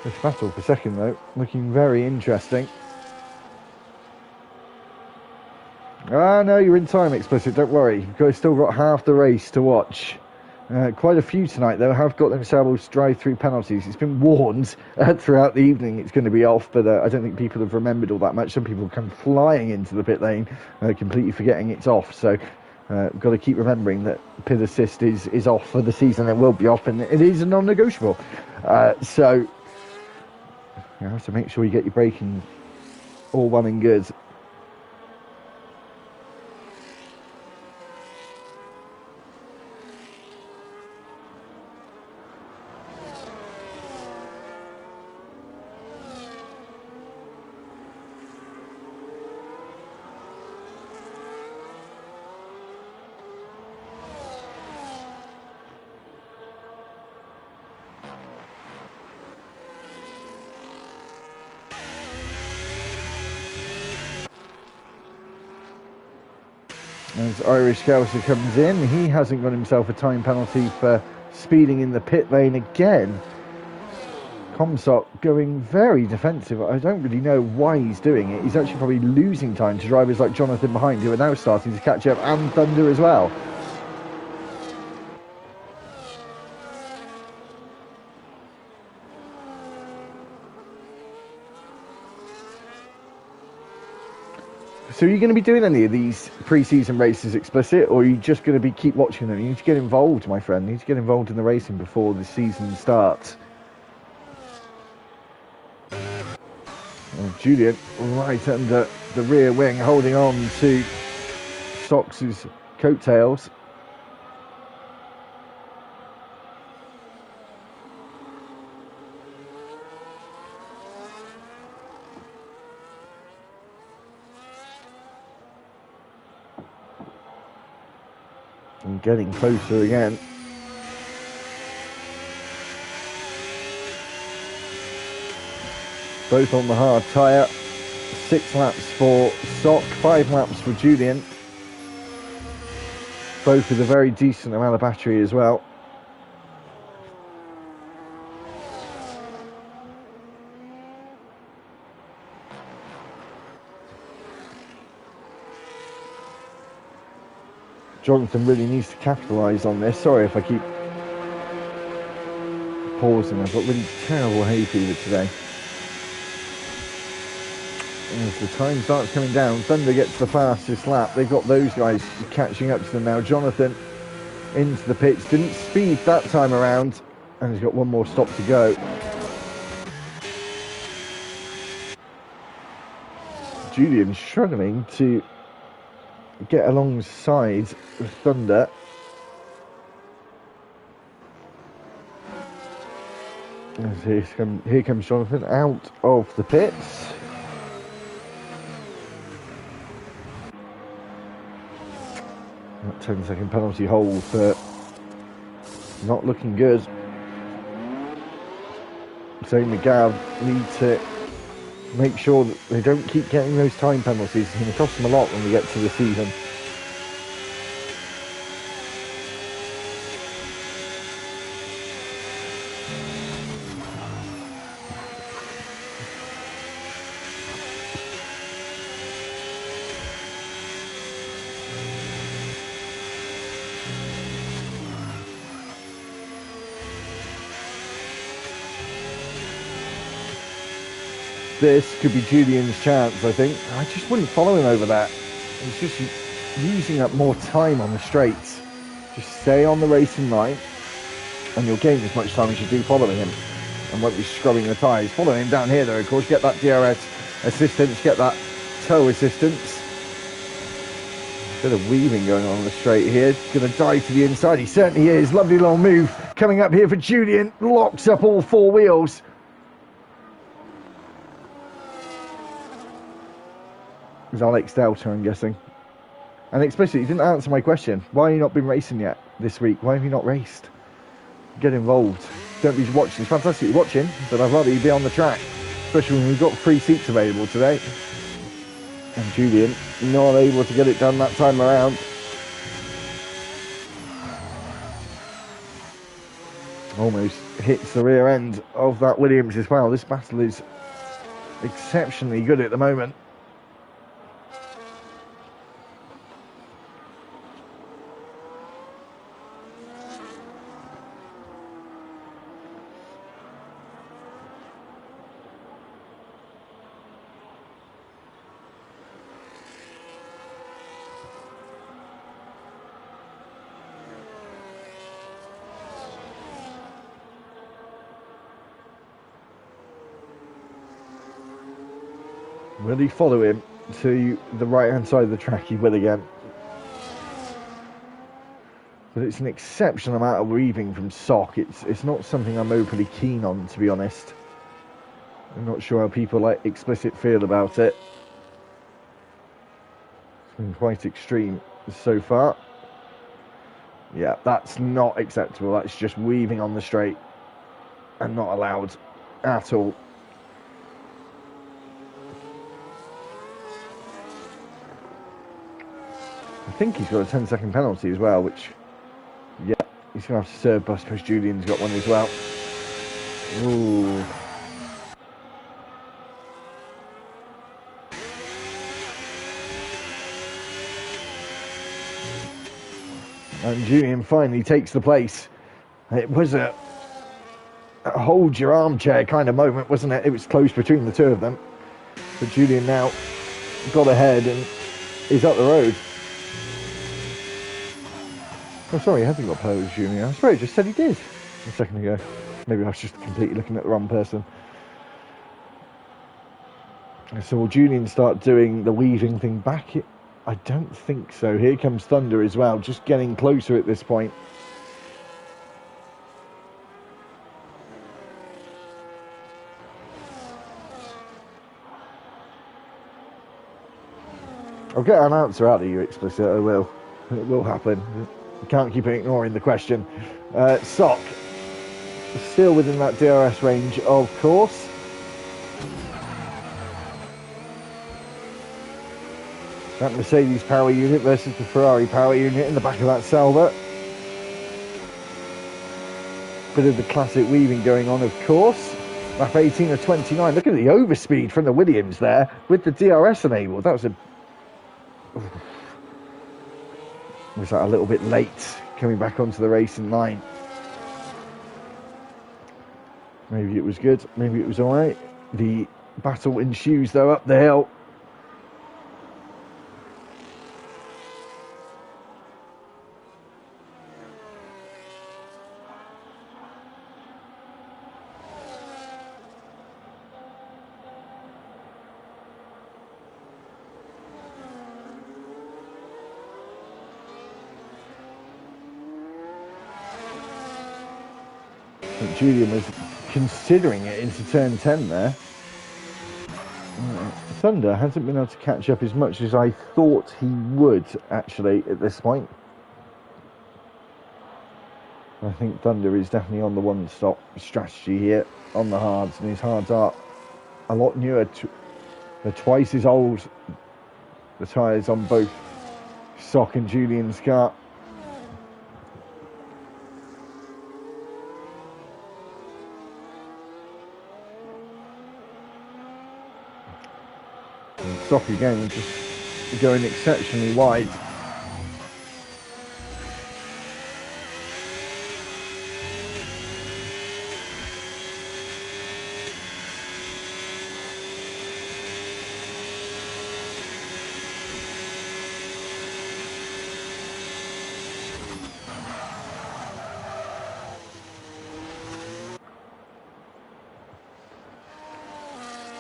This battle for second though, looking very interesting. Ah no, you're in time, Explicit, don't worry. You've still got half the race to watch. Quite a few tonight, though, have got themselves drive-through penalties. It's been warned throughout the evening it's going to be off, but I don't think people have remembered all that much. Some people come flying into the pit lane, completely forgetting it's off. So we've got to keep remembering that pit assist is off for the season. It will be off, and it is a non-negotiable. So you have to make sure you get your braking all well and good. As Irish Scouser comes in, he hasn't got himself a time penalty for speeding in the pit lane again. Comstock going very defensive. I don't really know why he's doing it. He's actually probably losing time to drivers like Jonathan behind, who are now starting to catch up, and Thunder as well. So are you going to be doing any of these pre-season races explicit, or are you just going to be keep watching them? You need to get involved, my friend. You need to get involved in the racing before the season starts. And Julian right under the rear wing, holding on to Sox's coattails. And getting closer again. Both on the hard tyre. 6 laps for Sock, 5 laps for Julian. Both with a very decent amount of battery as well. Jonathan really needs to capitalise on this. Sorry if I keep pausing. I've got really terrible hay fever today. As the time starts coming down, Thunder gets the fastest lap. They've got those guys catching up to them now. Jonathan into the pits. Didn't speed that time around. And he's got one more stop to go. Julian struggling to get alongside the Thunder. As here comes Jonathan out of the pits. That 10-second penalty hold for not looking good. So McGav need to make sure that they don't keep getting those time penalties. It's going to cost them a lot when we get to the season. This could be Julian's chance, I think. I just wouldn't follow him over that. He's just using up more time on the straights. Just stay on the racing line and you'll gain as much time as you do following him and won't be scrubbing the tyres. Following him down here though, of course, get that DRS assistance, get that toe assistance. Bit of weaving going on the straight here. Going to dive to the inside. He certainly is. Lovely little move coming up here for Julian. Locks up all 4 wheels. It was Alex Delta, I'm guessing. And explicitly, you didn't answer my question. Why have you not been racing yet this week? Why have you not raced? Get involved. Don't be watching. It's fantastic you're watching, but I'd rather you be on the track. Especially when we've got 3 seats available today. And Julian not able to get it done that time around. Almost hits the rear end of that Williams as well. This battle is exceptionally good at the moment. Will he follow him to the right-hand side of the track? He will again. But it's an exceptional amount of weaving from Sock. It's not something I'm overly keen on, to be honest. I'm not sure how people like Explicit feel about it. It's been quite extreme so far. Yeah, that's not acceptable. That's just weaving on the straight and not allowed at all. I think he's got a 10-second penalty as well, which, yeah, he's going to have to serve, but I suppose Julian's got one as well. Ooh. And Julian finally takes the place. It was a hold your armchair kind of moment, wasn't it? It was close between the two of them. But Julian now got ahead and is up the road. Oh, sorry, he hasn't got pose, Julian. I swear he just said he did a second ago. Maybe I was just completely looking at the wrong person. So will Julian start doing the weaving thing back? I don't think so. Here comes Thunder as well, just getting closer at this point. I'll get an answer out of you, Explicit, I will. It will happen. You can't keep ignoring the question. Sock, still within that DRS range, of course. That Mercedes power unit versus the Ferrari power unit in the back of that Salva. Bit of the classic weaving going on, of course. Lap 18 of 29. Look at the overspeed from the Williams there with the DRS enabled. That was was that a little bit late coming back onto the racing line. Maybe it was good. Maybe it was all right. The battle ensues though up the hill. Julian was considering it into turn 10 there. Thunder hasn't been able to catch up as much as I thought he would, actually, at this point. I think Thunder is definitely on the one-stop strategy here on the hards, and his hards are a lot newer. They're twice as old, the tyres on both Sock and Julian's car. Sock again just going exceptionally wide.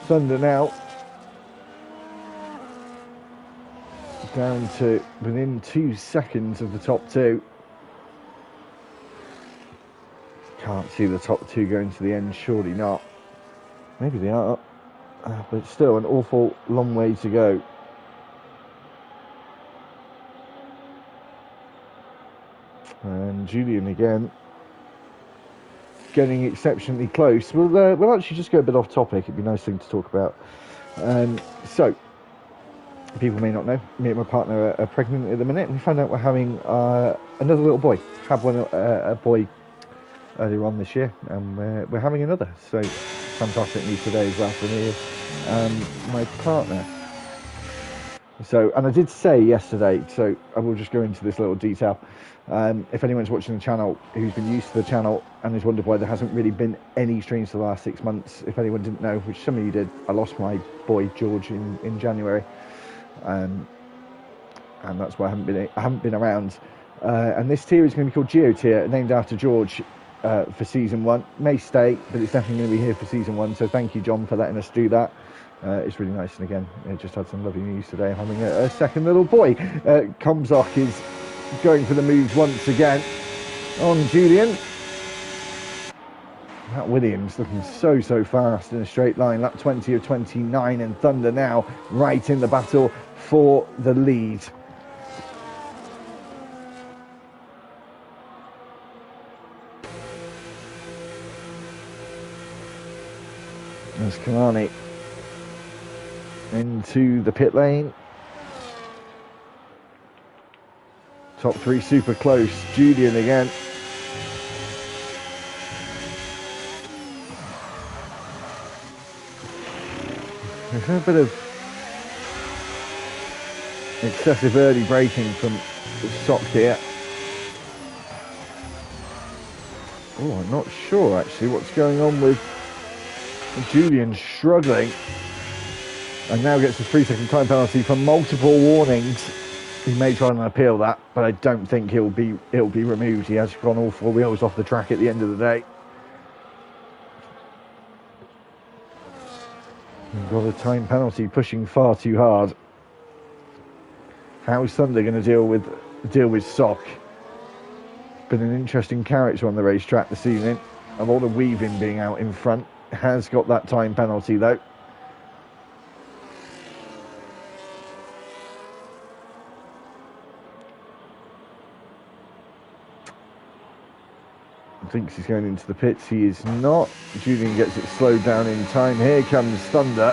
Thunder now down to within 2 seconds of the top two. Can't see the top two going to the end, surely not. Maybe they are, but still an awful long way to go. And Julian again getting exceptionally close. We'll actually just go a bit off topic. It'd be a nice thing to talk about. So, people may not know, me and my partner are pregnant at the minute. We found out we're having another little boy. Had one a boy earlier on this year, and we're having another. So fantastic news today as well for me and my partner. So, and I did say yesterday, so I will just go into this little detail. If anyone's watching the channel who's been used to the channel and has wondered why there hasn't really been any streams for the last 6 months, if anyone didn't know, which some of you did, I lost my boy George in January. And that's why I haven't been around. And this tier is going to be called Geo Tier, named after George for season 1. May stay, but it's definitely going to be here for season 1. So thank you, John, for letting us do that. It's really nice. And again, just had some lovely news today. Having a second little boy. Komzok is going for the moves once again on Julian. Matt Williams looking so fast in a straight line. Lap 20 of 29, and Thunder now right in the battle for the lead. There's Kalani into the pit lane. Top three super close. Julian again. There's a bit of excessive early braking from Sock here. Oh, I'm not sure actually what's going on with Julian, struggling, and now gets a 3-second time penalty for multiple warnings. He may try and appeal that, but I don't think it'll be removed. He has gone all four wheels off the track at the end of the day. He's got a time penalty, pushing far too hard. How's Thunder going to deal with Sock? Been an interesting character on the racetrack this evening. A lot of weaving being out in front. Has got that time penalty though. Thinks he's going into the pits. He is not. Julian gets it slowed down in time. Here comes Thunder.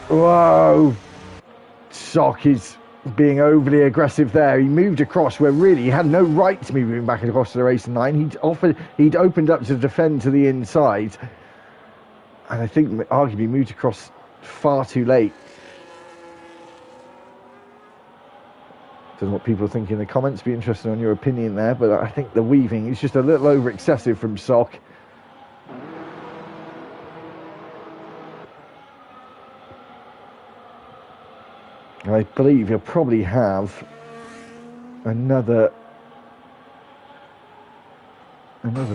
Whoa! Sock is being overly aggressive there. He moved across where really he had no right to be moving back across to the racing line. He'd opened up to defend to the inside, and I think arguably moved across far too late. Don't know what people think in the comments. Be interested on your opinion there, but I think the weaving is just a little over excessive from Sock. I believe he'll probably have another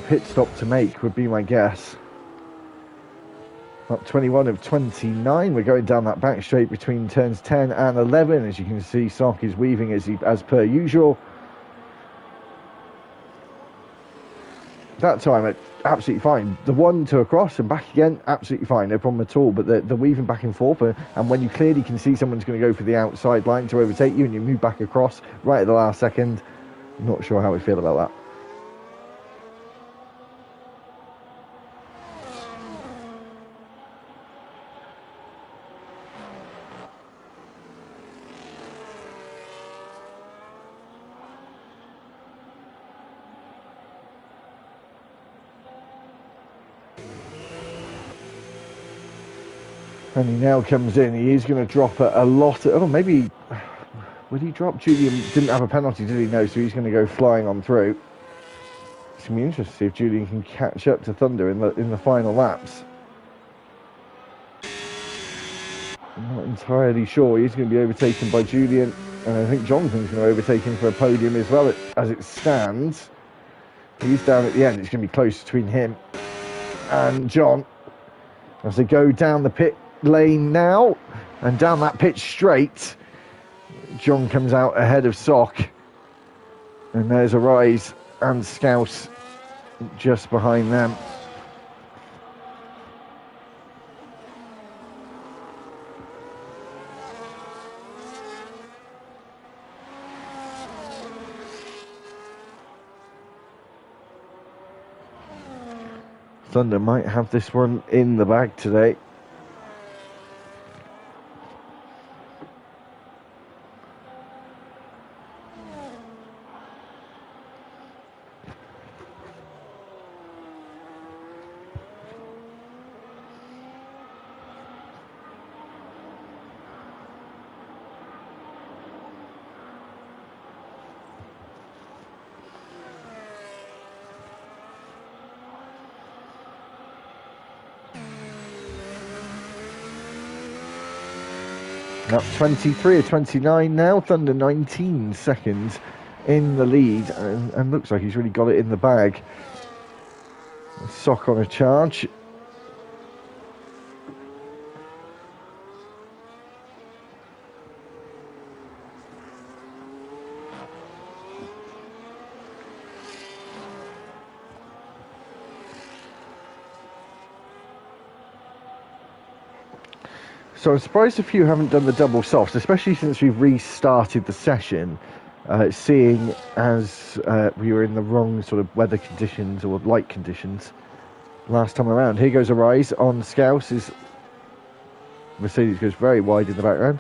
pit stop to make, would be my guess. Up 21 of 29, we're going down that back straight between turns 10 and 11. As you can see, Sock is weaving as per usual. That time, absolutely fine. The 1-2 across and back again, absolutely fine, no problem at all. But the weaving back and forth, and when you clearly can see someone's going to go for the outside line to overtake you, and you move back across right at the last second, I'm not sure how we feel about that. And he now comes in. He is going to drop a lot. Maybe would he drop? Julian didn't have a penalty, did he? No, so he's going to go flying on through. It's going to be interesting to see if Julian can catch up to Thunder in the final laps. I'm not entirely sure. He's going to be overtaken by Julian, and I think Jonathan's going to overtake him for a podium as well. As it stands, he's down at the end. It's going to be close between him and John as they go down the pit lane now and down that pitch straight. John comes out ahead of Sock, and there's a Rise and Scouse just behind them. Thunder might have this one in the bag today. Up 23 or 29 now. Thunder 19 seconds in the lead, and looks like he's really got it in the bag. Sock on a charge. So I'm surprised a few haven't done the double softs, especially since we've restarted the session, seeing as we were in the wrong sort of weather conditions or light conditions last time around. Here goes a rise on Scouse. Mercedes goes very wide in the background.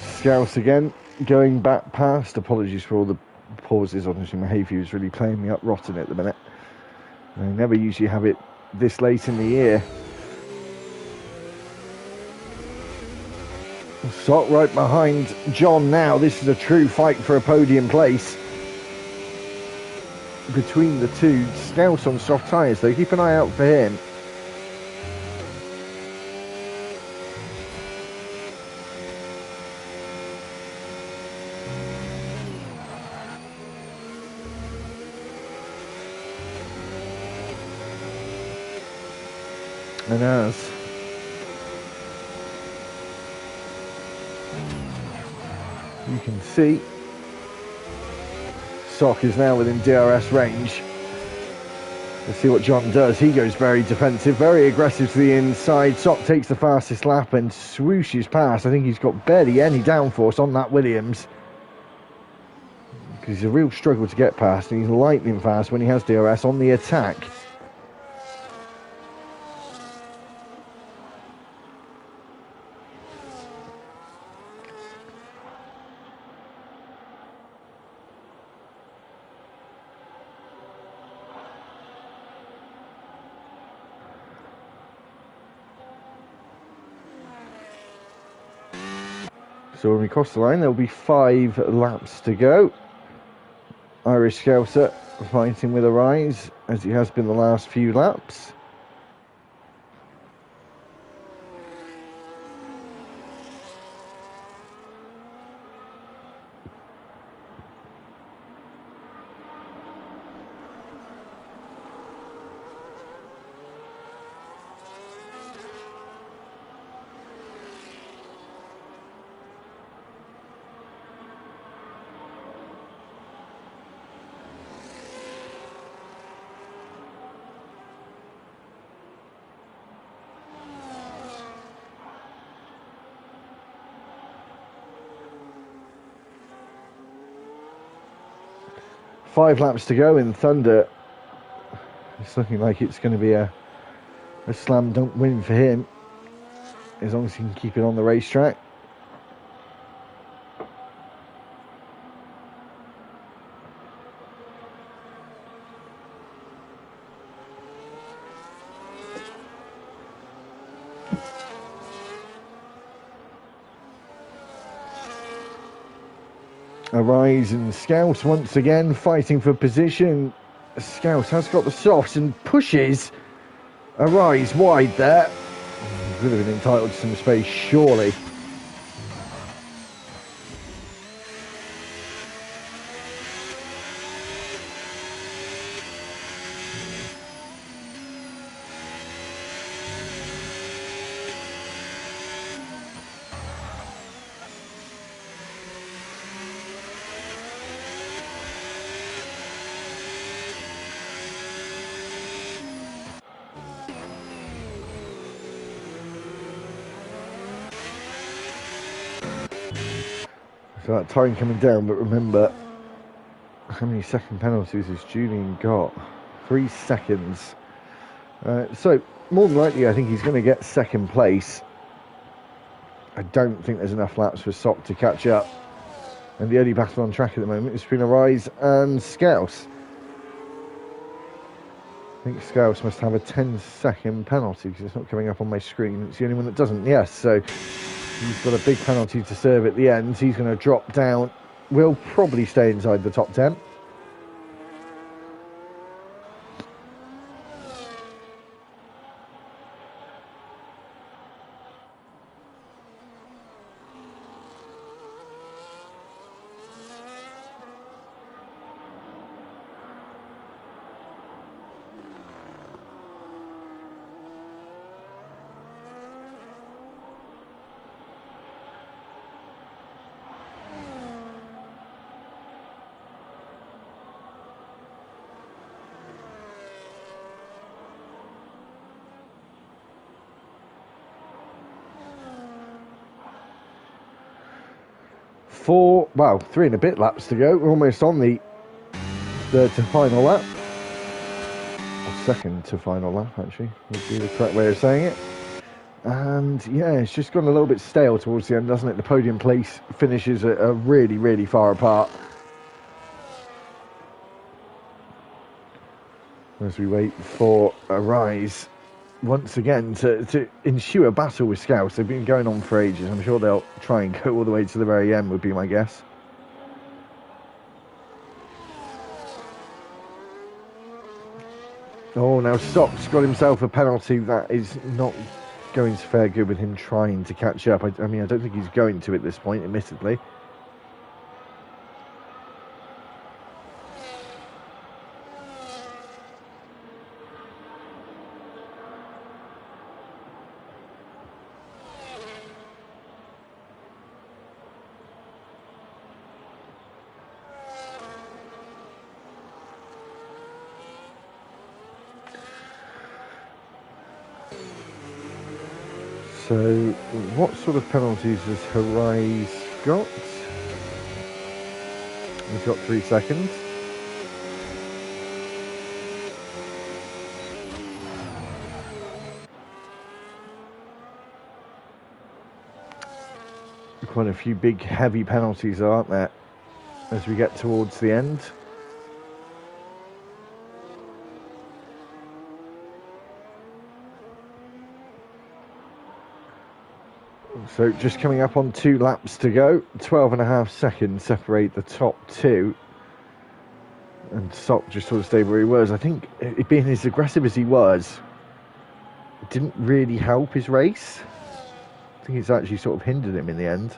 Scouse again, going back past. Apologies for all the pauses. Honestly, my hay view is really playing me up rotten at the minute. I never usually have it this late in the year. Sock right behind John now. This is a true fight for a podium place between the two. Scouse on soft tyres though. Keep an eye out for him. And as you can see, Sock is now within DRS range. Let's see what John does. He goes very defensive, very aggressive to the inside. Sock takes the fastest lap and swooshes past. I think he's got barely any downforce on that Williams, because he's a real struggle to get past, and he's lightning fast when he has DRS on the attack. So when we cross the line, there'll be 5 laps to go. Irish Scouser fighting with a rise, as he has been the last few laps. Five laps to go in Thunder. It's looking like it's going to be a slam dunk win for him, as long as he can keep it on the racetrack. A rise and Scouse once again fighting for position. Scouse has got the softs and pushes a rise wide there. Could have been entitled to some space, surely. So that time coming down, but remember, how many second penalties has Julian got? 3 seconds. So, more than likely, I think he's going to get second place. I don't think there's enough laps for Sock to catch up. And the only battle on track at the moment is between Rise and Scouse. I think Scouse must have a 10-second penalty, because it's not coming up on my screen. It's the only one that doesn't. Yes, so He's got a big penalty to serve at the end. He's going to drop down. Will probably stay inside the top 10. Three and a bit laps to go. We're almost on the third to final lap. Or second to final lap, actually, would be the correct way of saying it. And yeah, it's just gone a little bit stale towards the end, doesn't it? The podium place finishes are really, really far apart. As we wait for a rise once again to ensue a battle with Scouts. They've been going on for ages. I'm sure they'll try and go all the way to the very end, would be my guess. Oh, now Stock's got himself a penalty. That is not going to fare good with him trying to catch up. I mean, I don't think he's going to at this point, admittedly. So, what sort of penalties has Horizon got? He's got 3 seconds. Quite a few big, heavy penalties, aren't there, as we get towards the end. So just coming up on 2 laps to go. 12.5 seconds separate the top 2. And Sock just sort of stayed where he was. I think it being as aggressive as he was, it didn't really help his race. I think it's actually sort of hindered him in the end.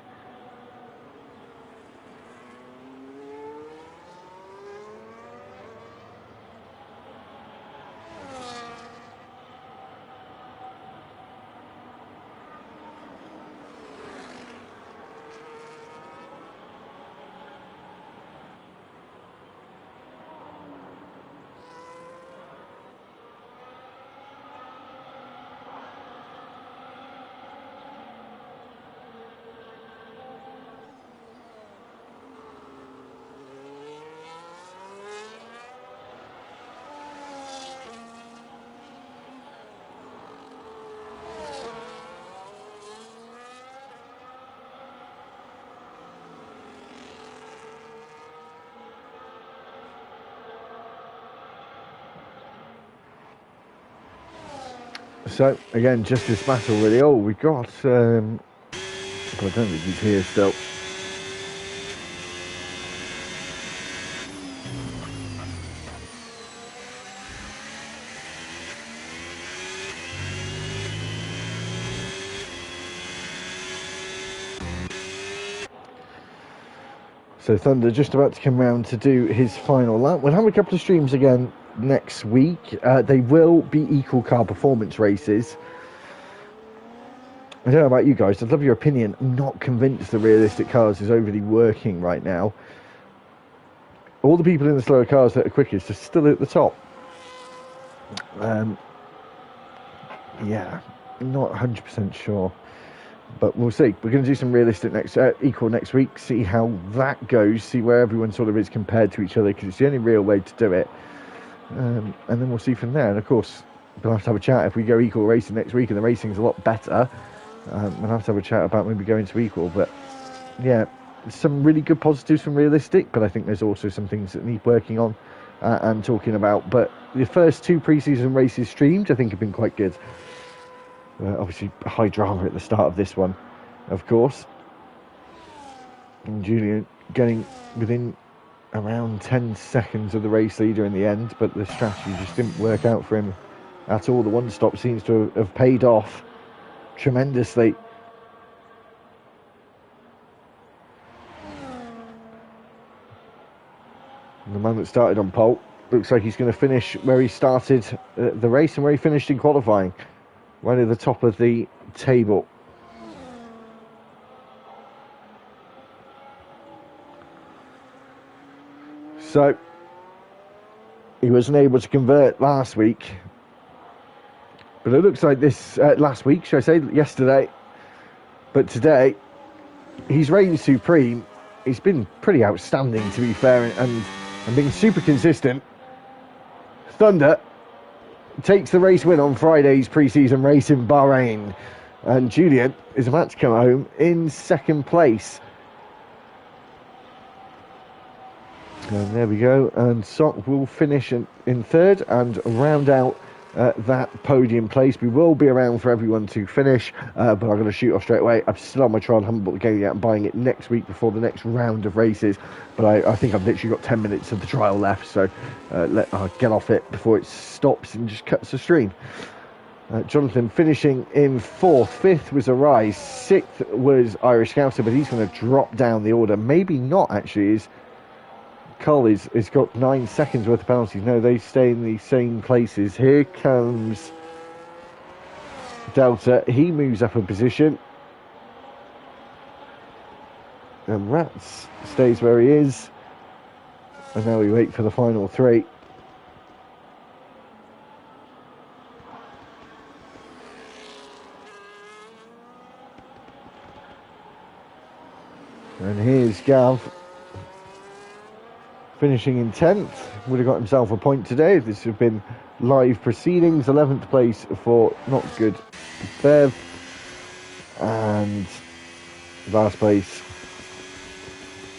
So, again, just this battle really. Oh, we got, but I don't think he's here still. So Thunder just about to come round to do his final lap. We'll have a couple of streams again next week. They will be equal car performance races. I don't know about you guys, I'd love your opinion. I'm not convinced the realistic cars is overly working right now. All the people in the slower cars that are quickest are still at the top. Yeah, not 100% sure. But we'll see. We're going to do some realistic equal next week, see how that goes, see where everyone sort of is compared to each other, because it's the only real way to do it. And then we'll see from there. And of course, we'll have to have a chat if we go equal racing next week and the racing's a lot better. We'll have to have a chat about maybe going to equal. But yeah, some really good positives from realistic, but I think there's also some things that need working on and talking about. But the first 2 pre-season races streamed, I think, have been quite good. Obviously, high drama at the start of this one. of course. And Julian getting within around 10 seconds of the race leader in the end, but the strategy just didn't work out for him at all. The one stop seems to have paid off tremendously. And the moment started on pole, looks like he's going to finish where he started the race and where he finished in qualifying, right at the top of the table. So he wasn't able to convert last week, but it looks like this last week, should I say, yesterday. But today, he's reigned supreme. He's been pretty outstanding, to be fair, and being super consistent. Thunder takes the race win on Friday's pre-season race in Bahrain, and Julian is about to come home in second place. And there we go, and Sock will finish in third and round out that podium place. We will be around for everyone to finish, but I'm going to shoot off straight away. I'm still on my trial, I haven't bought the game yet. I'm buying it next week before the next round of races, but I think I've literally got 10 minutes of the trial left, so I'll get off it before it stops and just cuts the stream. Jonathan finishing in fourth. Fifth was Arise. Sixth was Irish Scouser, but he's going to drop down the order. Maybe not, actually. Cole has got 9 seconds worth of penalties. No, they stay in the same places. Here comes Delta. He moves up a position. And Rats stays where he is. And now we wait for the final three. And here's Gav, finishing in 10th. Would have got himself a point today if this had been live proceedings. 11th place for Not Good Bev. And last place,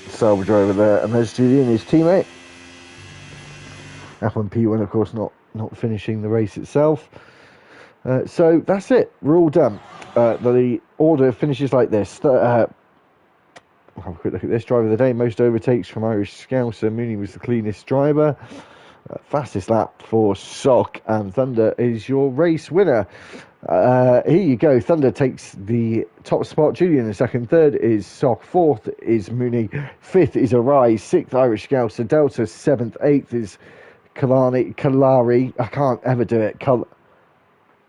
salvage driver there. And there's Julian, his teammate. F1P1, of course, not finishing the race itself. So that's it. We're all done. The order finishes like this. We'll have a quick look at this. Driver of the day, most overtakes from Irish Scouser. Mooney was the cleanest driver. Fastest lap for Sock, and Thunder is your race winner. Here you go. Thunder takes the top spot. Julian in second. Third is Sock. Fourth is Mooney. Fifth is Arise. Sixth, Irish Scouser. Delta. Seventh. Eighth is Kalari. I can't ever do it.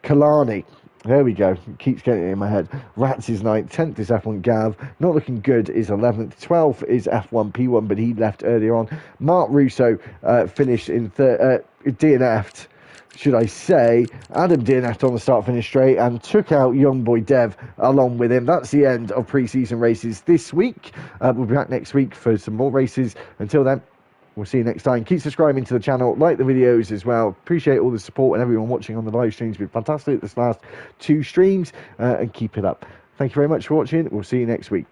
Kalani. There we go. Keeps getting it in my head. Rats is 9th. 10th is F1 Gav. Not Looking Good is 11th. 12th is F1 P1, but he left earlier on. Mark Russo finished in DNF'd, should I say. Adam DNF'd on the start-finish straight and took out young boy Dev along with him. That's the end of pre-season races this week. We'll be back next week for some more races. Until then, we'll see you next time. Keep subscribing to the channel, like the videos as well. Appreciate all the support and everyone watching on the live streams. It's been fantastic this last 2 streams, and keep it up. Thank you very much for watching. We'll see you next week.